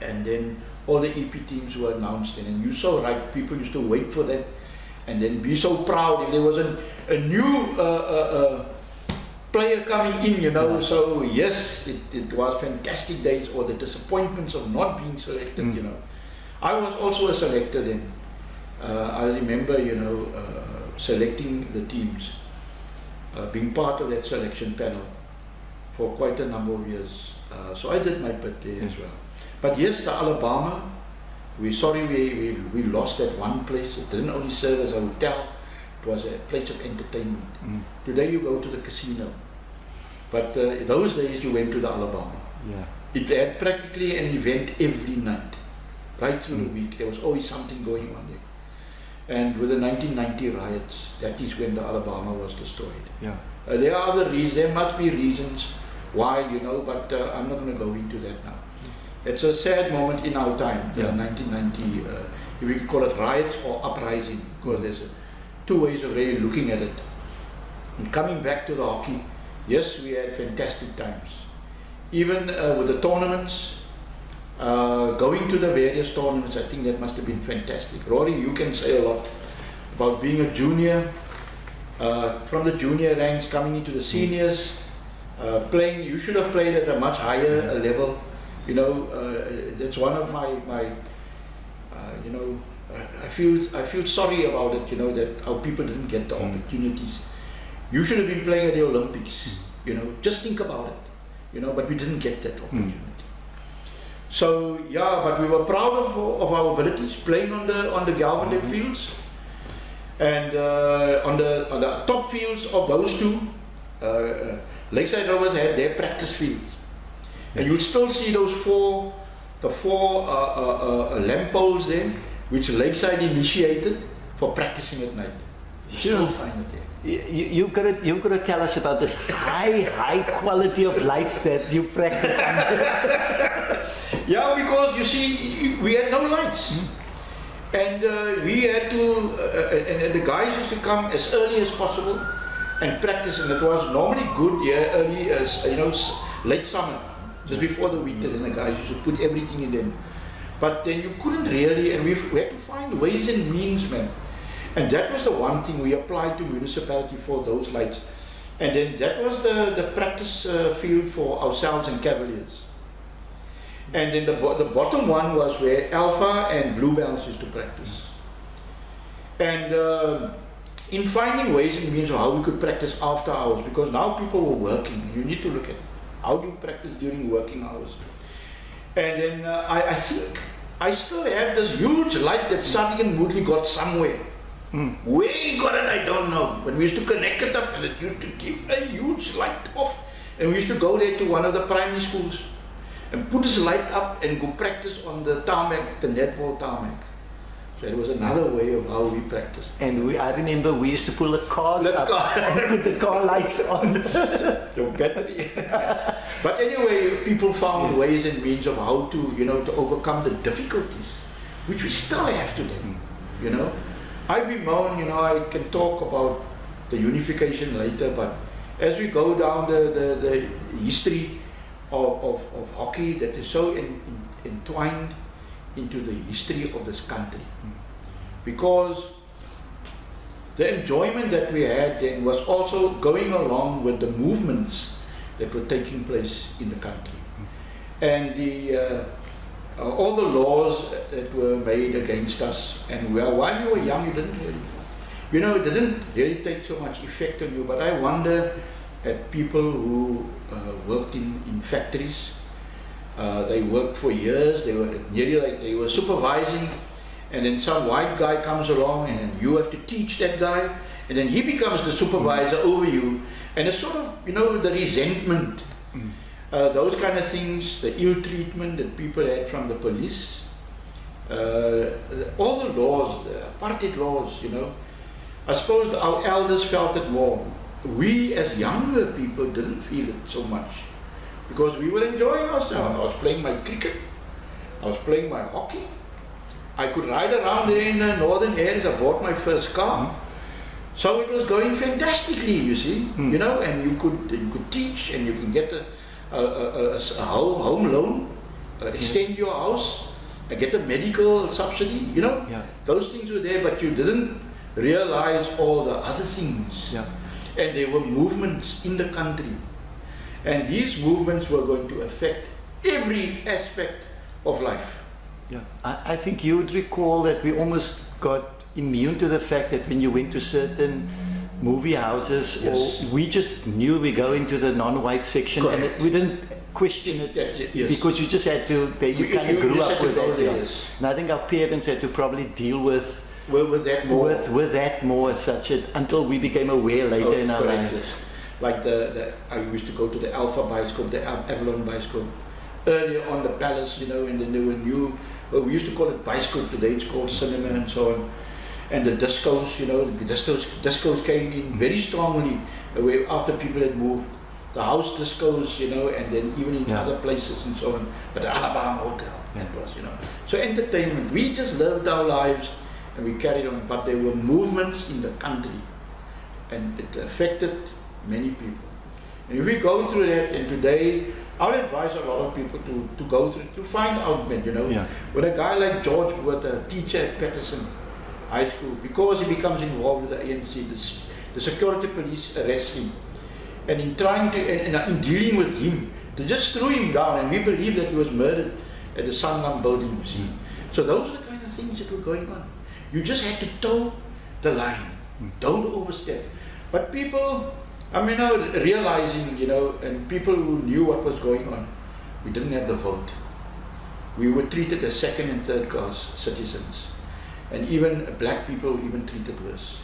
and then all the EP teams were announced, and you're so right, people used to wait for that and then be so proud if there was a new player coming in, you know. So yes, it was fantastic days, or the disappointments of not being selected, you know. I was also a selector then. I remember, you know, selecting the teams, being part of that selection panel for quite a number of years. So I did my bit there as well. But yes, the Alabama, we're sorry we lost that one place. It didn't only serve as a hotel, it was a place of entertainment. Today you go to the casino, but those days you went to the Alabama. Yeah. It had practically an event every night, right through the week. There was always something going on there. And with the 1990 riots, that is when the Alabama was destroyed. Yeah. There are other reasons, there must be reasons why, you know, but I'm not going to go into that now. It's a sad moment in our time, the 1990, if we could call it riots or uprising, because there's two ways of really looking at it. And coming back to the hockey, yes, we had fantastic times. Even with the tournaments, going to the various tournaments, I think that must have been fantastic. Rory, you can say a lot about being a junior, from the junior ranks coming into the seniors, playing. You should have played at a much higher level. You know, that's one of my you know, I feel sorry about it, you know, that our people didn't get the opportunities. You should have been playing at the Olympics, you know, just think about it, you know, but we didn't get that opportunity. So yeah, but we were proud of our abilities, playing on the Galvin fields, and on the top fields of those two, Lakeside Rovers had their practice fields. And you'll still see the four lamp poles there, which Lakeside initiated for practicing at night. You still find it there. You've got to tell us about this high quality of lights that you practice under. Yeah, because you see, we had no lights, and we had to, and the guys used to come as early as possible and practice, and it was normally good, early, you know, late summer. Just before the winter, then the guys used to put everything in them. But then you couldn't really, and we had to find ways and means, man. And that was the one thing we applied to municipality for those lights. And then that was the practice field for ourselves and Cavaliers. And then the bottom one was where Alpha and Bluebells used to practice. And in finding ways and means of how we could practice after hours, because now people were working, and you need to look at how do you practice during working hours? And then I think I still have this huge light that Sadiq and Moodley got somewhere. Where he got it, I don't know. But we used to connect it up, and it used to give a huge light off. And we used to go there to one of the primary schools and put this light up and go practice on the tarmac, the netball tarmac. So it was another way of how we practiced. And I remember we used to pull the cars up and put the car lights on. The battery. But anyway, people found ways and means of how to, you know, to overcome the difficulties, which we still have today, you know. I bemoan, I can talk about the unification later, but as we go down the history of hockey that is so entwined into the history of this country, because the enjoyment that we had then was also going along with the movements that were taking place in the country, and all the laws that were made against us. And while you were young, you didn't really, it didn't really take so much effect on you. But I wonder at people who worked in factories. They worked for years. They were nearly like they were supervising, and then some white guy comes along, and then you have to teach that guy, and then he becomes the supervisor over you, and it's sort of the resentment. Those kind of things, the ill treatment that people had from the police, all the laws, the apartheid laws, I suppose our elders felt it more. We as younger people didn't feel it so much, because we were enjoying ourselves. I was playing my cricket, I was playing my hockey, I could ride around there in the northern areas. I bought my first car. So it was going fantastically, you see, and you could teach, and you can get a home loan, extend your house, get a medical subsidy, those things were there, but you didn't realize all the other things. And there were movements in the country, and these movements were going to affect every aspect of life. I think you would recall that we almost got immune to the fact that when you went to certain movie houses, or we just knew we go into the non-white section, and we didn't question it, because you just had to, you kind of grew up with that. And I think our parents had to probably deal with that more, with that more as such, until we became aware later in our lives. Like I used to go to the Alpha Bioscope, the Avalon Bioscope, earlier on the Palace, and then there were new, we used to call it Bioscope, today it's called cinema and so on. And the discos, discos came in very strongly after people had moved. The house discos, and then even in other places and so on. But the Alabama Hotel, that was, So entertainment, we just lived our lives and we carried on. But there were movements in the country, and it affected many people. And if we go through that, and today, I would advise a lot of people to go through, to find out, when a guy like George was a teacher at Patterson High School, because he becomes involved with the ANC, the security police arrest him, and in trying to, and in dealing with him, they just threw him down, and we believe that he was murdered at the Sangam building, you see. So those are the kind of things that were going on. You just had to toe the line, don't overstep. But people, realizing, and people who knew what was going on, we didn't have the vote. We were treated as second and third class citizens. And even black people were even treated worse.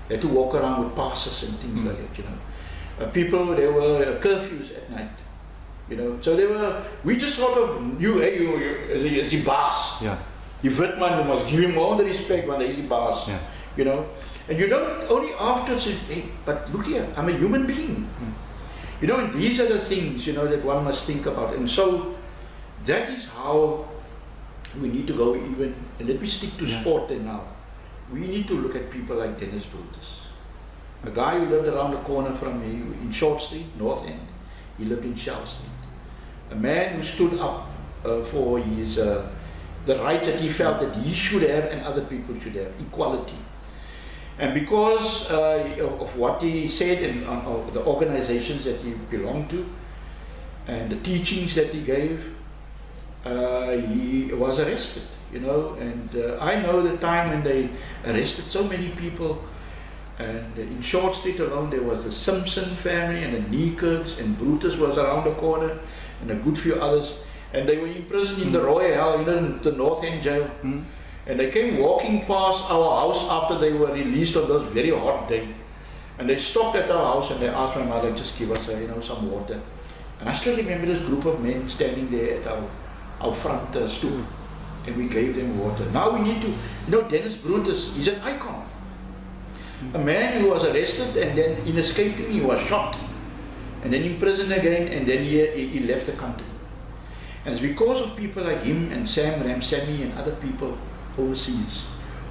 They had to walk around with passes and things like that, People, there were curfews at night, So they were, we just sort of knew, hey, you're the boss. The Witman, you must give him all the respect when he's the boss, And you don't only after say, hey, but look here, I'm a human being. And these are the things, that one must think about. And so that is how we need to go even, and let me stick to sport then now. We need to look at people like Dennis Brutus. A guy who lived around the corner from me in Short Street, North End. He lived in Shell Street. A man who stood up for his, the rights that he felt that he should have and other people should have, equality. And because of what he said and on the organizations that he belonged to, and the teachings that he gave, he was arrested, and I know the time when they arrested so many people, and in Short Street alone there was the Simpson family and the Neekirks, and Brutus was around the corner, and a good few others, and they were imprisoned in the Royal, in the North End jail. And they came walking past our house after they were released on those very hot day, and they stopped at our house and they asked my mother, just give us some water. And I still remember this group of men standing there at our front stoop, and we gave them water. Now we need to, Dennis Brutus, he's an icon. A man who was arrested, and then in escaping he was shot, and then imprisoned again, and then he left the country. And it's because of people like him and Sam Ramsamy and other people overseas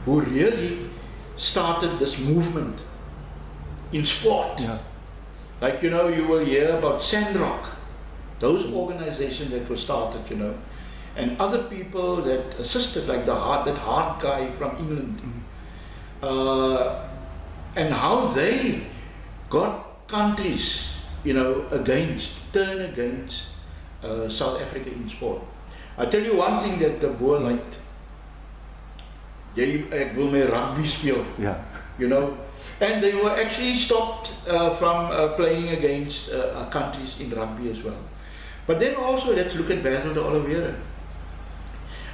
who really started this movement in sport. Yeah. Like, you know, you will hear about Sandrock, those organizations that were started, you know, and other people that assisted, like that hard guy from England, and how they got countries, you know, turn against South Africa in sport. I tell you one thing that the boer liked. Ek wil my rugby speel, you know, and they were actually stopped from playing against countries in rugby as well. But then also let's look at Basil de Oliveira.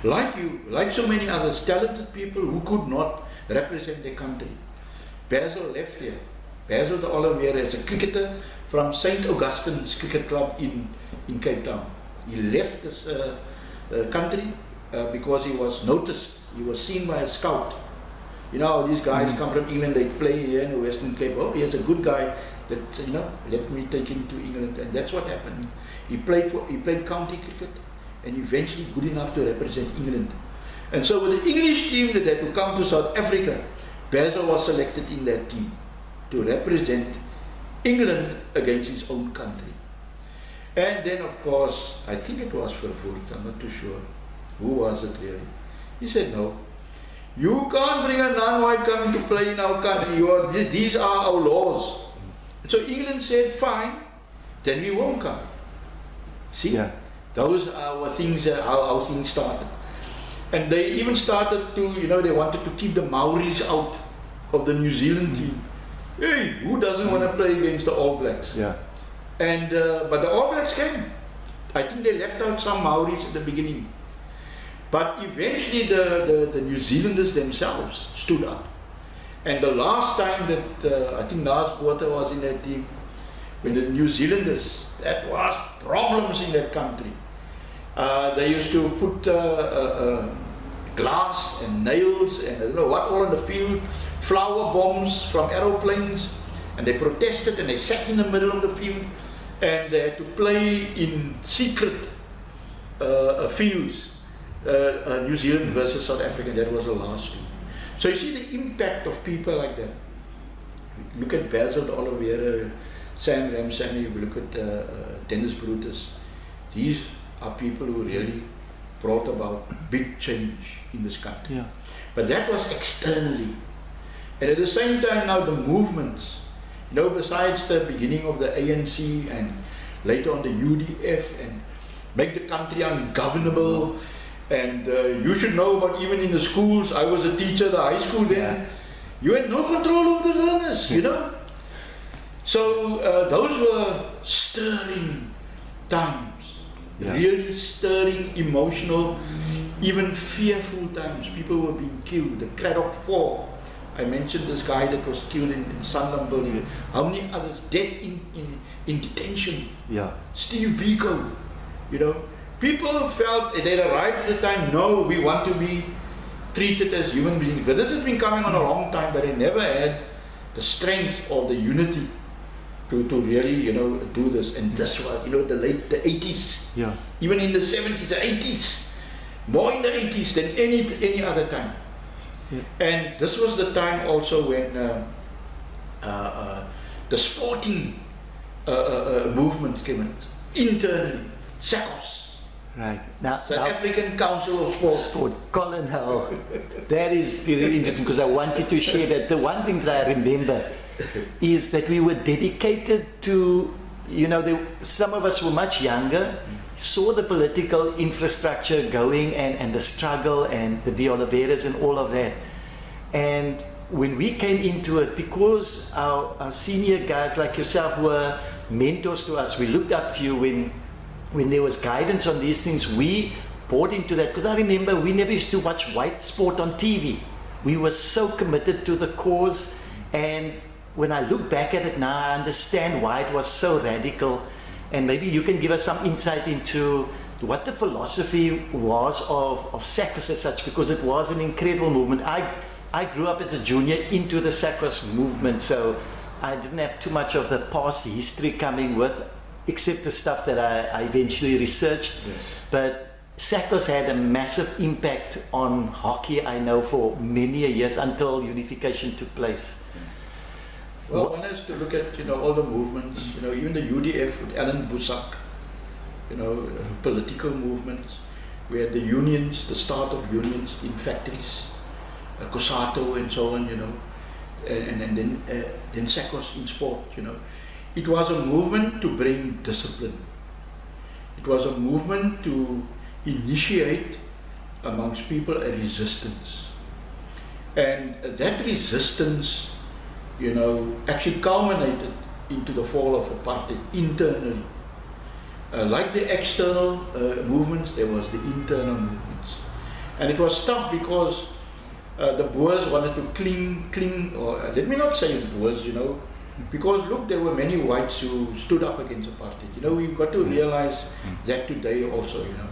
Like you, like so many others, talented people who could not represent their country. Basil left here. Basil de Oliveira is a cricketer from St. Augustine's Cricket Club in Cape Town. He left this country because he was noticed. He was seen by a scout. You know, these guys come from England, they play here in the Western Cape. Oh, he's a good guy. That, you know, let me take him to England, and that's what happened. He played county cricket, and eventually good enough to represent England. And so with the English team that had to come to South Africa, Basil was selected in that team to represent England against his own country. And then, of course, I think it was Vervoort, I'm not too sure. Who was it really? He said, no, you can't bring a non-white coming to play in our country. These are our laws. So England said, fine, then we won't come. See, those are things, how things started. And they even started to, you know, they wanted to keep the Maoris out of the New Zealand team. Hey, who doesn't want to play against the All Blacks? Yeah. And but the All Blacks came. I think they left out some Maoris at the beginning. But eventually the New Zealanders themselves stood up. And the last time that I think Nas Botha was in that team, when the New Zealanders, that was problems in that country. They used to put glass and nails and I don't know what all in the field, flower bombs from aeroplanes, and they protested and they sat in the middle of the field and they had to play in secret fields. New Zealand versus South Africa, that was the last two. So you see the impact of people like that. Look at Basil de Oliveira, Sam Ramsamy, we look at Dennis Brutus. These are people who really brought about big change in this country. Yeah. But that was externally. And at the same time now the movements, you know, besides the beginning of the ANC and later on the UDF and make the country ungovernable. And you should know about even in the schools, I was a teacher at the high school then, you had no control of the learners, you know. So those were stirring times, really stirring, emotional, even fearful times. People were being killed, the Craddock 4. I mentioned this guy that was killed in Sunderland. How many others? Death in detention. Yeah. Steve Biko, you know. People felt they arrived at the time, no, we want to be treated as human beings. But this has been coming on a long time, but they never had the strength or the unity to really, you know, do this. And this was, you know, the 80s, even in the 70s, the 80s, more in the 80s than any other time. Yeah. And this was the time also when the sporting movement came in, internally, SACOS. Right. Now, African Council of Sport. Colin, that is very interesting because I wanted to share that. The one thing that I remember is that we were dedicated to, you know, some of us were much younger, saw the political infrastructure going and the struggle and the De Oliveras and all of that. And when we came into it, because our senior guys like yourself were mentors to us, we looked up to you when there was guidance on these things, we bought into that. Because I remember we never used to watch white sport on TV. We were so committed to the cause, and when I look back at it now, I understand why it was so radical. And maybe you can give us some insight into what the philosophy was of SACOS as such, because it was an incredible movement. I grew up as a junior into the SACOS movement, so I didn't have too much of the past history coming with, except the stuff that I eventually researched. Yes. But SACOS had a massive impact on hockey, I know, for many years until unification took place. Well, one has to look at, you know, all the movements, you know, even the UDF with Alan Busak, you know, political movements. We had the unions, the start of unions in factories, Kosato and so on, you know, and then SACOS in sport, you know. It was a movement to bring discipline. It was a movement to initiate amongst people a resistance. And that resistance, you know, actually culminated into the fall of apartheid internally. Like the external movements, there was the internal movements. And it was tough because the Boers wanted to cling, or let me not say Boers, you know, because look, there were many whites who stood up against apartheid. You know, we've got to realize that today also, you know.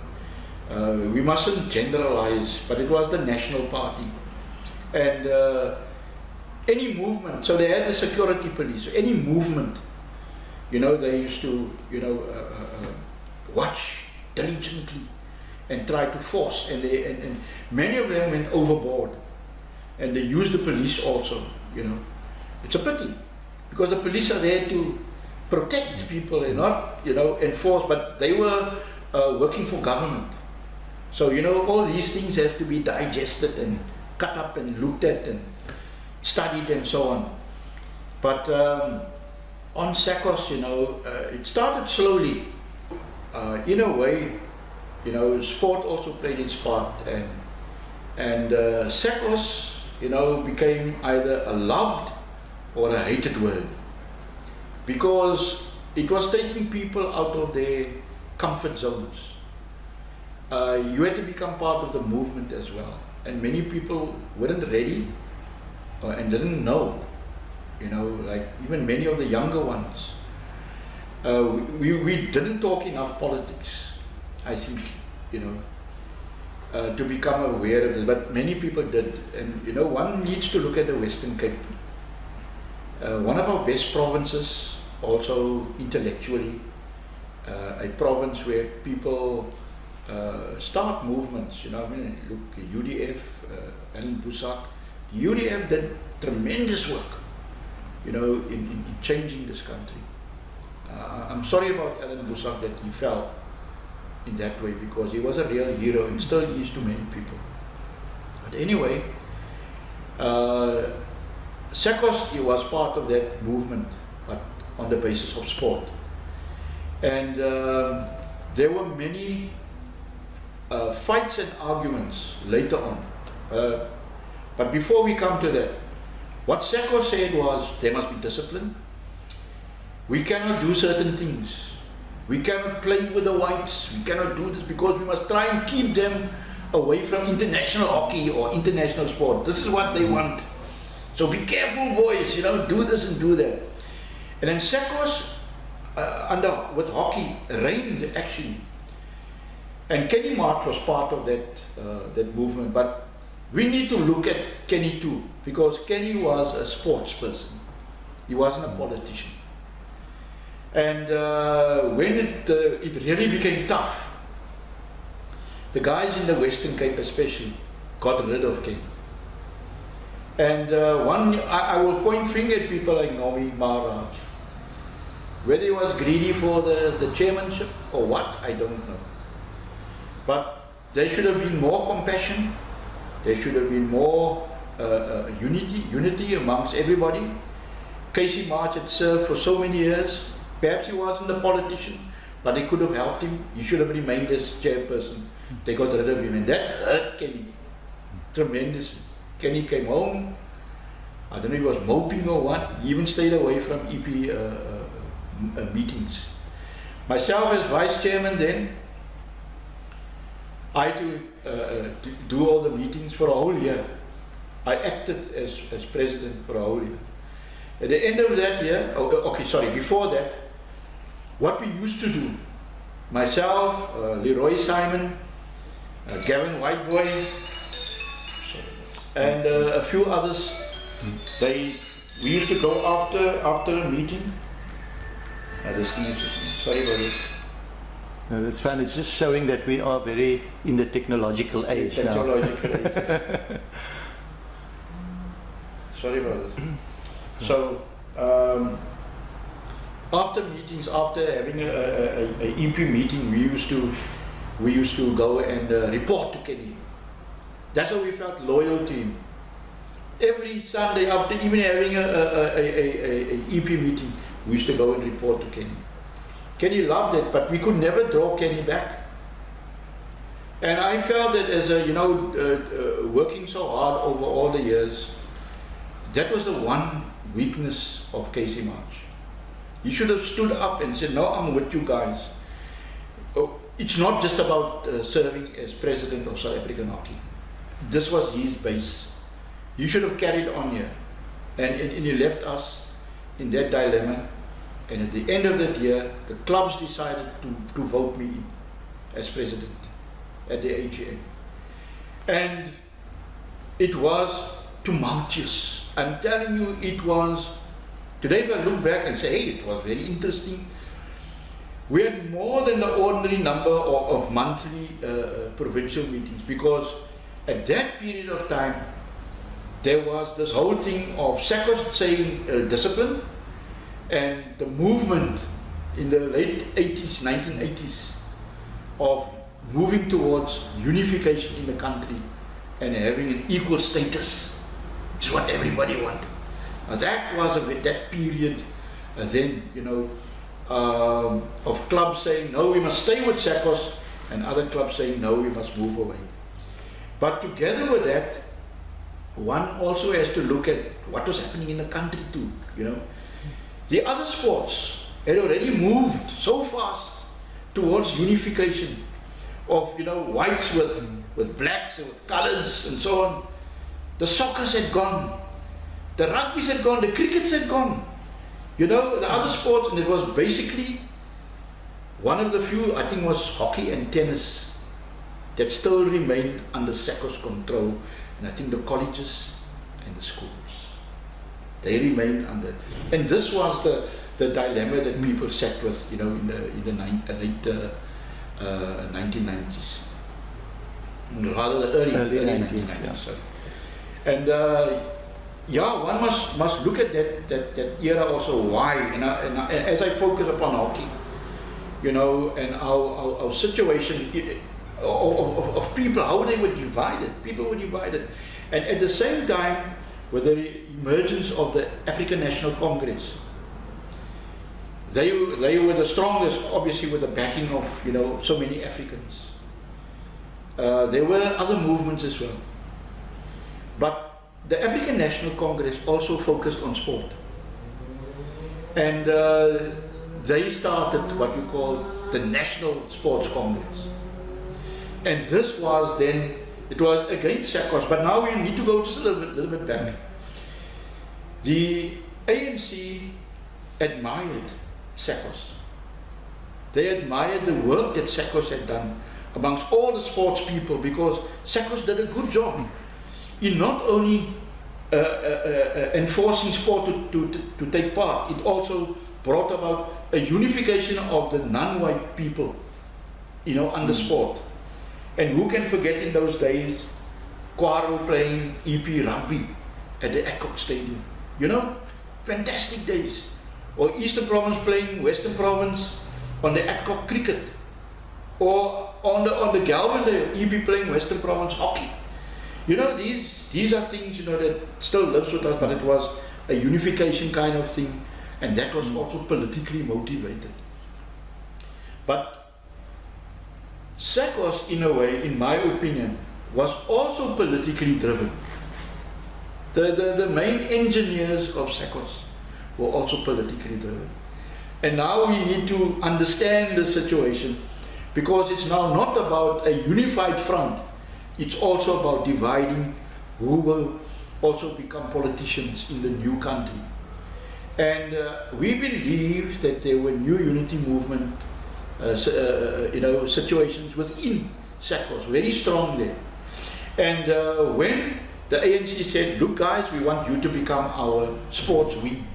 We mustn't generalize, but it was the National Party. And any movement, so they had the security police, so any movement, you know, they used to, you know, watch diligently and try to force, and many of them went overboard, and they used the police also, you know. It's a pity, because the police are there to protect people and not, you know, enforce, but they were working for government. So, you know, all these things have to be digested and cut up and looked at and studied and so on. But on SACOS, you know, it started slowly. In a way, you know, sport also played its part, and SACOS, you know, became either a loved or a hated word, because it was taking people out of their comfort zones. You had to become part of the movement as well, and many people weren't ready and didn't know, you know, like even many of the younger ones. We didn't talk enough politics, I think, you know, to become aware of this, but many people did. And you know, one needs to look at the Western Cape, one of our best provinces, also intellectually, a province where people start movements, you know. I mean, look, UDF, Alan Busak, the UDF did tremendous work, you know, in changing this country. I'm sorry about Alan Busak that he fell in that way, because he was a real hero and still is to many people. But anyway, SACOS, he was part of that movement, but on the basis of sport. And there were many fights and arguments later on. But before we come to that, what SACOS said was there must be discipline. We cannot do certain things. We cannot play with the whites. We cannot do this, because we must try and keep them away from international hockey or international sport. This is what they want. So be careful, boys, you know, do this and do that. And then SACOS, with hockey, reigned actually. And Kenny March was part of that movement. But we need to look at Kenny too, because Kenny was a sports person. He wasn't a politician. And when it really became tough, the guys in the Western Cape especially got rid of Kenny. And I will point finger at people like Nomi Maharaj. Whether he was greedy for the chairmanship or what, I don't know. But there should have been more compassion. There should have been more unity amongst everybody. Casey March had served for so many years. Perhaps he wasn't a politician, but they could have helped him. He should have remained as chairperson. They got rid of him, and that hurt Kenny tremendously. Kenny came home. I don't know if he was moping or what. He even stayed away from EP meetings. Myself as vice chairman then, I had to do all the meetings for a whole year. I acted as president for a whole year. At the end of that year, before that, what we used to do, myself, Leroy Simon, Gavin Whiteboy, and a few others, we used to go after a meeting. This thing is sorry about this. No, that's fun. It's just showing that we are very in the technological age Technological age. Sorry about this. So, after meetings, after having a EP meeting, we used to go and report to Kenny. That's how we felt loyal to him. Every Sunday after even having a EP meeting, we used to go and report to Kenny. Kenny loved it, but we could never draw Kenny back. And I felt that as a, working so hard over all the years, that was the one weakness of Casey March. He should have stood up and said, no, I'm with you guys. Oh, it's not just about serving as president of South African hockey. This was his base. He should have carried on here. And he left us in that dilemma. And at the end of that year, the clubs decided to vote me in as president at the AGM. And it was tumultuous. I'm telling you, it was. Today if I look back and say, hey, it was very interesting. We had more than the ordinary number of monthly provincial meetings, because at that period of time, there was this whole thing of SACOS saying discipline, and the movement in the late 80s, 1980s, of moving towards unification in the country and having an equal status. It's what everybody wanted. Now that was that period then, of clubs saying, no, we must stay with SACOS, and other clubs saying, no, we must move away. But together with that, one also has to look at what was happening in the country too, The other sports had already moved so fast towards unification of, whites with blacks and with colors and so on. The soccers had gone, the rugby's had gone, the crickets had gone. The other sports, and it was basically one of the few, I think, was hockey and tennis that still remained under SACOS control, and I think the colleges and the schools, they remained under. And this was the dilemma that people sat with, in the late 1990s, rather the early 1990s. Yeah. Sorry. And one must look at that era also. Why? And as I focus upon hockey, and our situation of people, how they were divided. People were divided, and at the same time, with the emergence of the African National Congress, they were the strongest, obviously, with the backing of so many Africans. There were other movements as well, but the African National Congress also focused on sport, and they started what we call the National Sports Congress. And this was then, it was against SACOS, but now we need to go just a little bit back. The ANC admired SACOS. They admired the work that SACOS had done amongst all the sports people, because SACOS did a good job in not only enforcing sport to take part, it also brought about a unification of the non-white people, under sport. And who can forget in those days, Kwaro playing EP rugby at the Adcock Stadium? Fantastic days. Or Eastern Province playing Western Province on the Adcock cricket. Or on the Galvin, EP playing Western Province hockey. These are things, that still lives with us, but it was a unification kind of thing, and that was also politically motivated. But SACOS, in a way, in my opinion, was also politically driven. The main engineers of SACOS were also politically driven. And now we need to understand the situation, because it's now not about a unified front, it's also about dividing who will also become politicians in the new country. And we believe that there were new unity movement situations within SACOS, very strong there. And when the ANC said, look guys, we want you to become our sports wing,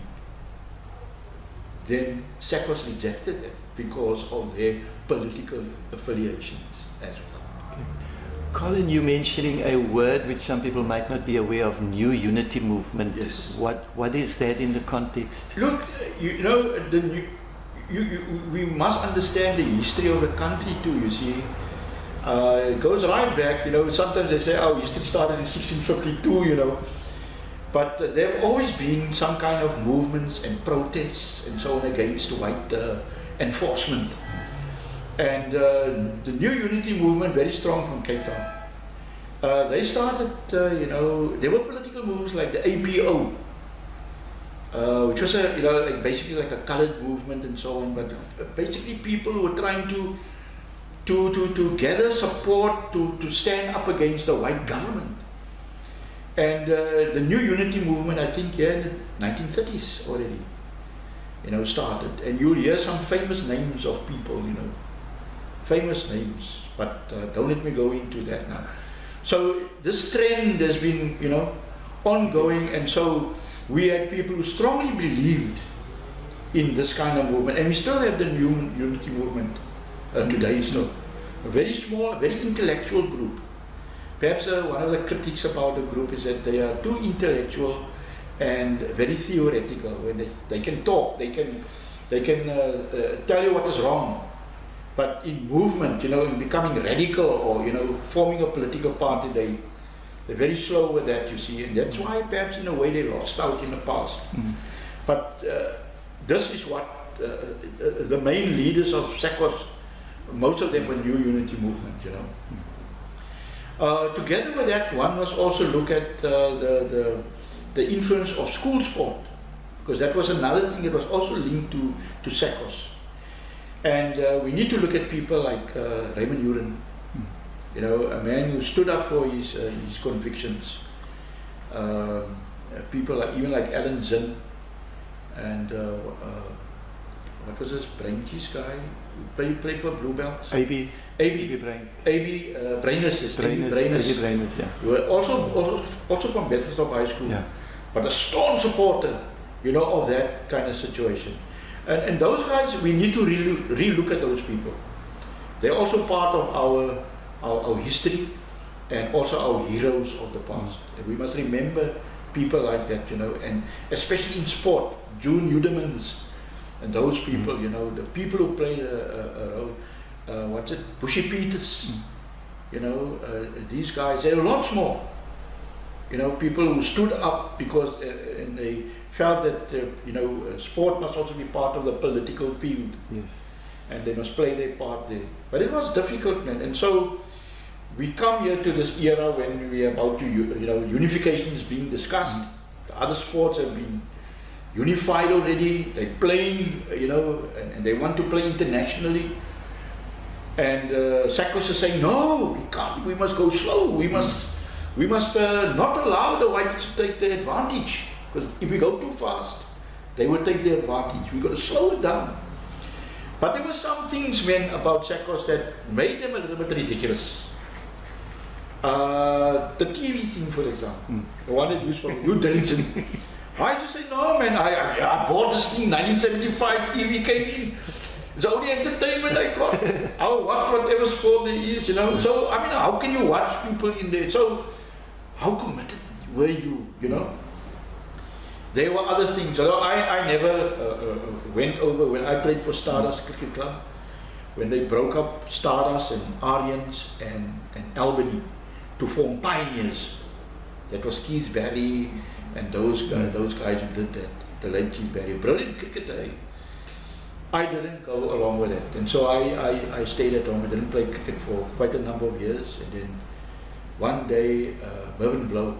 then SACOS rejected it because of their political affiliations as well. Colin, you mentioning a word which some people might not be aware of, new unity movement. Yes. What is that in the context? Look, you know, we must understand the history of the country too, you see. It goes right back, you know, sometimes they say, oh, history started in 1652, you know. But there have always been some kind of movements and protests and so on against white enforcement. And the new unity movement, very strong from Cape Town. They started, you know, there were political movements like the APO, which was a, you know, like basically like a colored movement and so on. But basically people who were trying to gather support to stand up against the white government. And the new unity movement, I think, yeah, in the 1930s already, you know, started. And you'll hear some famous names of people, you know, famous names, but don't let me go into that now. So this trend has been, you know, ongoing, and so we had people who strongly believed in this kind of movement, and we still have the new unity movement today still. A very small, very intellectual group. Perhaps one of the critics about the group is that they are too intellectual and very theoretical. When they can talk, they can tell you what is wrong. But in movement, you know, in becoming radical or, you know, forming a political party, they're very slow with that, you see. And that's why perhaps in a way they lost out in the past. But this is what the main leaders of SACOS, most of them were new unity movement, you know. Together with that, one must also look at the influence of school sport, because that was another thing that was also linked to SACOS. And we need to look at people like Raymond Uren, you know, a man who stood up for his convictions. People like, even like Alan Zinn, and what was this Braintjes guy who played for Bluebells? AB Brainers, yeah. You were also from Bethesda High School, yeah. But a strong supporter, you know, of that kind of situation. And those guys, we need to re-look at those people. They're also part of our history and also our heroes of the past. And we must remember people like that, you know, and especially in sport, June Udemans and those people, you know, the people who played a role. Bushy Peters, you know, these guys, there are lots more, you know, people who stood up because and they felt that, you know, sport must also be part of the political field. Yes. And they must play their part there. But it was difficult, man. And so we come here to this era when we are about to, you know, unification is being discussed. The other sports have been unified already. They're playing, you know, and they want to play internationally. And SACOS is saying, no, we can't, we must go slow, we must not allow the whites to take the advantage, because if we go too fast, they will take the advantage. We've got to slow it down. But there were some things, man, about SACOS that made them a little bit ridiculous. The TV thing, for example, the one that used for you diligent. I used to say, no, man, I bought this thing, 1975 TV came in. It's the only entertainment I got. I'll watch whatever sport there is, you know. So, I mean, how can you watch people in there? So, how committed were you, you know? There were other things. Although I never went over when I played for Stardust Cricket Club, when they broke up Stardust and Aryans and Albany to form Pioneers. That was Keith Barry and those guys who did that, the late Keith Barry. Brilliant cricketer. I didn't go along with it, and so I stayed at home. I didn't play cricket for quite a number of years, and then one day Mervyn Blow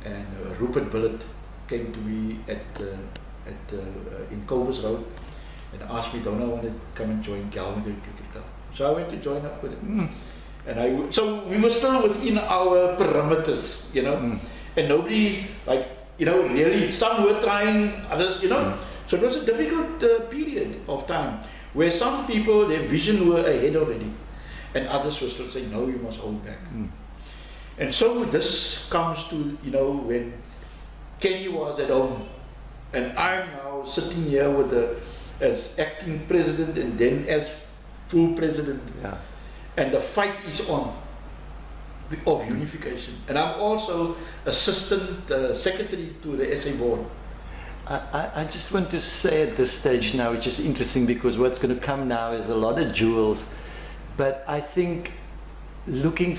and Rupert Billett came to me in Cobus Road and asked me, don't I want to come and join Galway Cricket Club? So I went to join up with it, and so we were still within our perimeters, you know, and nobody, like, you know, really, some were trying, others, you know. So it was a difficult period of time where some people, their vision were ahead already, and others were still saying, no, you must hold back. And so this comes to, you know, when Kenny was at home, And I'm now sitting here with as acting president and then as full president. Yeah. And the fight is on of unification. And I'm also assistant secretary to the SA board. I just want to say at this stage now, which is interesting because what's going to come now is a lot of jewels, but I think looking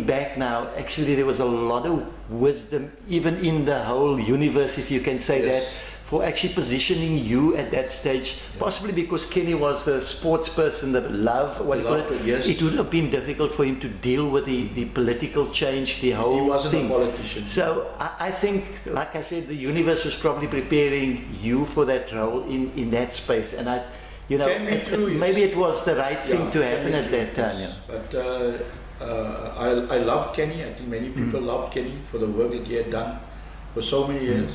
back now, actually there was a lot of wisdom even in the whole universe, if you can say Yes. that, for actually positioning you at that stage, possibly because Kenny was the sports person that loved what Yes. it would have been difficult for him to deal with the political change, the whole He wasn't thing. a politician. So I think, like I said, the universe was probably preparing you for that role in that space, and Can be true, yes. maybe it was the right thing Yeah, to can happen be at true, that time. yes. Yeah. But I loved Kenny. I think many people loved Kenny for the work that he had done for so many years.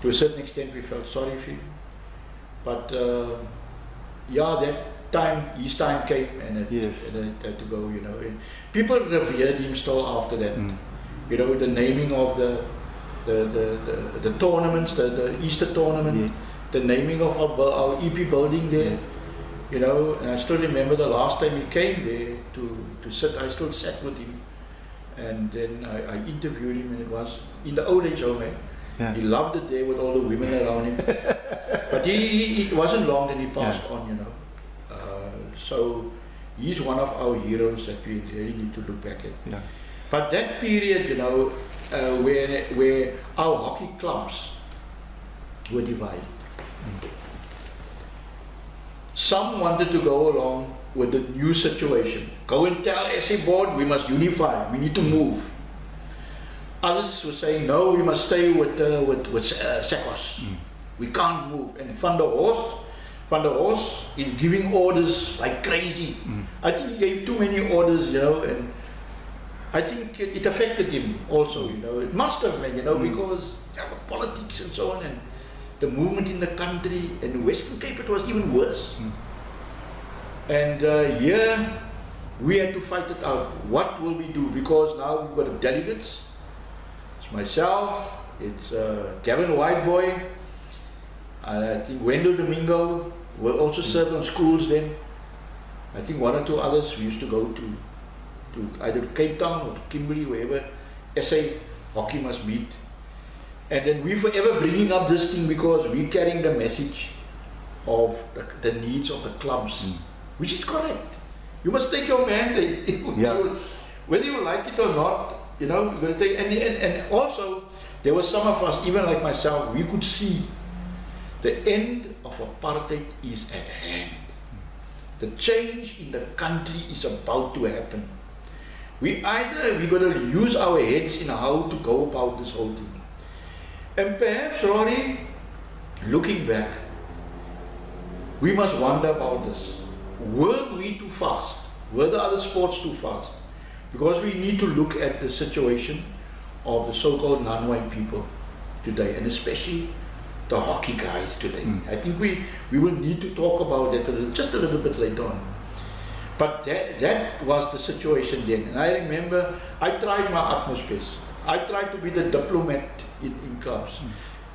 To a certain extent, we felt sorry for him. But yeah, that time, his time came, and it had to go. You know, and people revered him still after that. You know, the naming of the tournaments, the Easter tournament, the naming of our EP building there. Yes. You know, and I still remember the last time he came there to sit. I still sat with him, and then I interviewed him, and it was in the old age home. Yeah. He loved it there with all the women around him. But it wasn't long, then he passed on, you know. So he's one of our heroes that we really need to look back at. Yeah. But that period, you know, where our hockey clubs were divided. Some wanted to go along with the new situation. Go and tell SA board we must unify, we need to move. Others were saying, no, we must stay with Sekos. We can't move. And Van der Horst is giving orders like crazy. I think he gave too many orders, you know, and I think it affected him also, you know. It must have been, you know, because politics and so on, and the movement in the country, and Western Cape, it was even worse. And here, we had to fight it out. What will we do? Because now we've got the delegates. It's myself, it's Gavin Whiteboy, I think Wendell Domingo were also served on schools then. I think one or two others we used to go to either to Cape Town or to Kimberley, wherever SA hockey must meet. And then we forever bringing up this thing because we're carrying the message of the needs of the clubs, which is correct. You must take your mandate, whether you like it or not. You know, you're going to take, and also there were some of us, even like myself, we could see the end of apartheid is at hand. The change in the country is about to happen. We're going to use our heads in how to go about this whole thing. And perhaps, Rory, looking back, we must wonder about this. Were we too fast? Were the other sports too fast? Because we need to look at the situation of the so-called non-white people today, and especially the hockey guys today. I think we will need to talk about that just a little bit later on. But that was the situation then. And I remember I tried my utmost best. I tried to be the diplomat in clubs.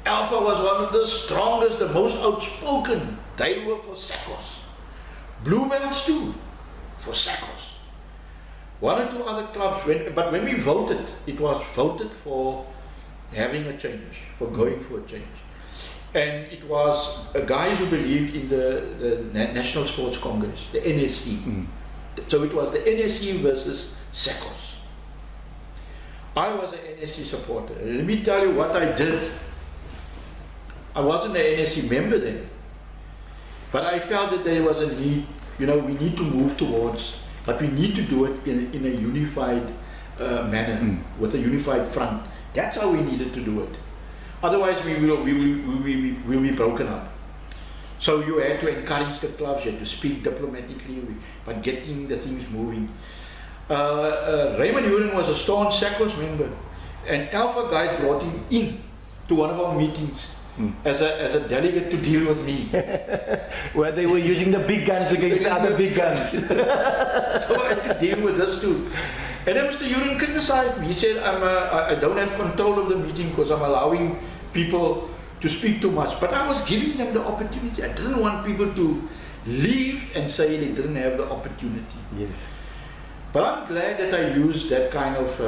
Alpha was one of the strongest, the most outspoken. They were for Sekos. Bluebells too, for Sekos. One or two other clubs, but when we voted, it was voted for having a change, for going for a change. And it was guys who believed in the National Sports Congress, the NSC. So it was the NSC versus Sekos. I was an NSC supporter. Let me tell you what I did. I wasn't an NSC member then, but I felt that there was a need, you know, we need to move towards, but we need to do it in a unified manner, with a unified front. That's how we needed to do it. Otherwise, we will be broken up. So you had to encourage the clubs, you had to speak diplomatically, but getting the things moving. Raymond Huron was a staunch Sekos member, and Alpha guys brought him in to one of our meetings as a delegate to deal with me. Where they were using the big guns against the other big guns. So I had to deal with this too. And then Mr. Huron criticized me. He said, I don't have control of the meeting because I'm allowing people to speak too much, but I was giving them the opportunity. I didn't want people to leave and say they didn't have the opportunity. Yes. But I'm glad that I used that kind of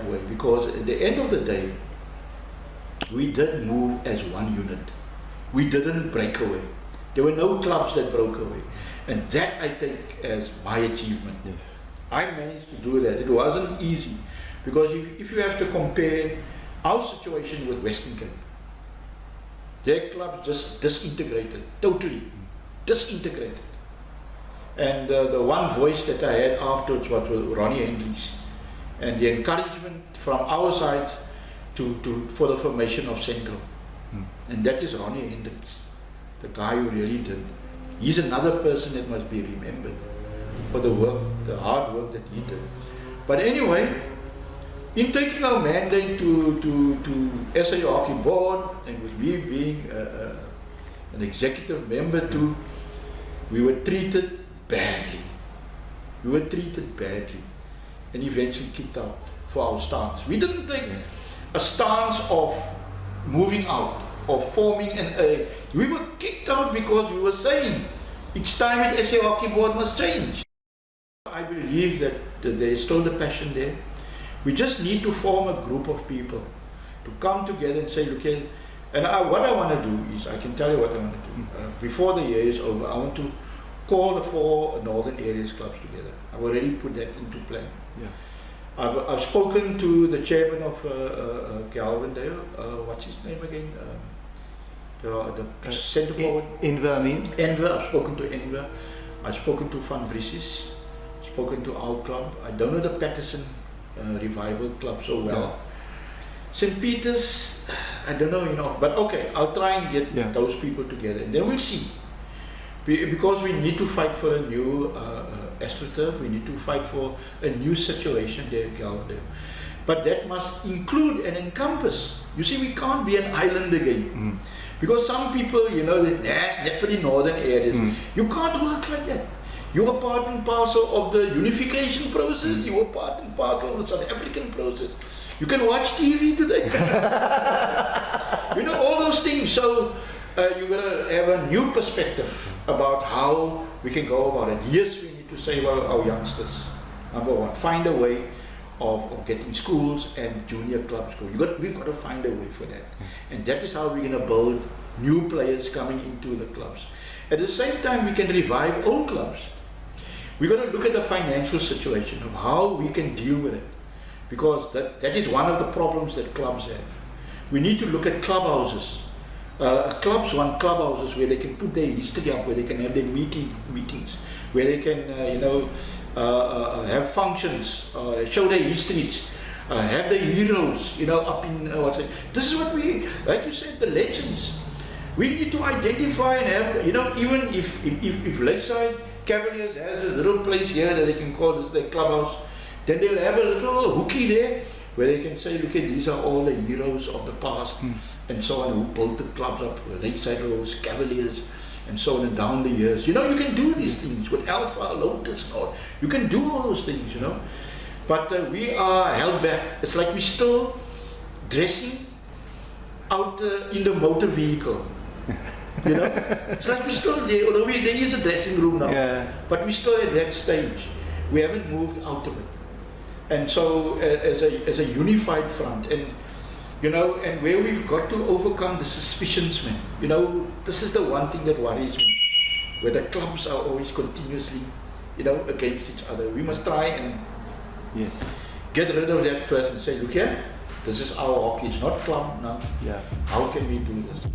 way, because at the end of the day, we did move as one unit. We didn't break away. There were no clubs that broke away, and that I take as my achievement. Yes. I managed to do that. It wasn't easy, because if you have to compare our situation with Western Cape, their clubs just disintegrated, totally disintegrated. And the one voice that I had afterwards was Ronnie Hendricks, and the encouragement from our side for the formation of Central. And that is Ronnie Hendricks, the guy who really did. He's another person that must be remembered for the work, the hard work that he did. But anyway, in taking our mandate to SA Hockey Board, and with me being an executive member too, we were treated badly. We were treated badly, and eventually kicked out for our stance. We didn't take a stance of moving out or forming an A. We were kicked out because we were saying each time at SA Hockey Board must change. I believe that there is still the passion there. We just need to form a group of people to come together and say, look here, and what I want to do is, I can tell you what I want to do. Before the year is over, I want to call the 4 Northern Areas clubs together. I've already put that into plan. Yeah. I've spoken to the chairman of Calvin there, what's his name again? The centre forward. Enver, I mean? Enver, I've spoken to Enver. I've spoken to Van Brissis, spoken to our club. I don't know the Patterson Revival Club so well. Yeah. St. Peter's, I don't know, but okay, I'll try and get those people together, and then we'll see. Because we need to fight for a new AstroTurf, we need to fight for a new situation there in Galway. But that must include and encompass. You see, we can't be an island again. Because some people, that's for the northern areas. You can't work like that. You are part and parcel of the unification process, you are part and parcel of the South African process. You can watch TV today. All those things. So you're going to have a new perspective about how we can go about it. Yes, we need to say, well, our youngsters, number one, find a way of getting schools and junior clubs going. We've got to find a way for that. And that is how we're going to build new players coming into the clubs. At the same time, we can revive old clubs. We've got to look at the financial situation of how we can deal with it. Because that is one of the problems that clubs have. We need to look at clubhouses. Clubs want clubhouses where they can put their history up, where they can have their meetings, where they can, have functions, show their histories, have the heroes, up in This is what we, like you said, the legends. We need to identify and have, even if Lakeside Cavaliers has a little place here that they can call this their clubhouse, then they'll have a little hooky there where they can say, look, these are all the heroes of the past and so on, who built the clubs up, Lakeside Rose, Cavaliers, and so on and down the years. You can do these things with Alpha, Lotus, or you can do all those things, But we are held back. It's like we're still dressing out in the motor vehicle. It's like we're still there, although there is a dressing room now, but we're still at that stage. We haven't moved out of it. And so as a unified front, and and where we've got to overcome the suspicions, man. This is the one thing that worries me, where the clubs are always continuously, against each other. We must try and get rid of that first and say, look here, this is our hockey, it's not club now. How can we do this?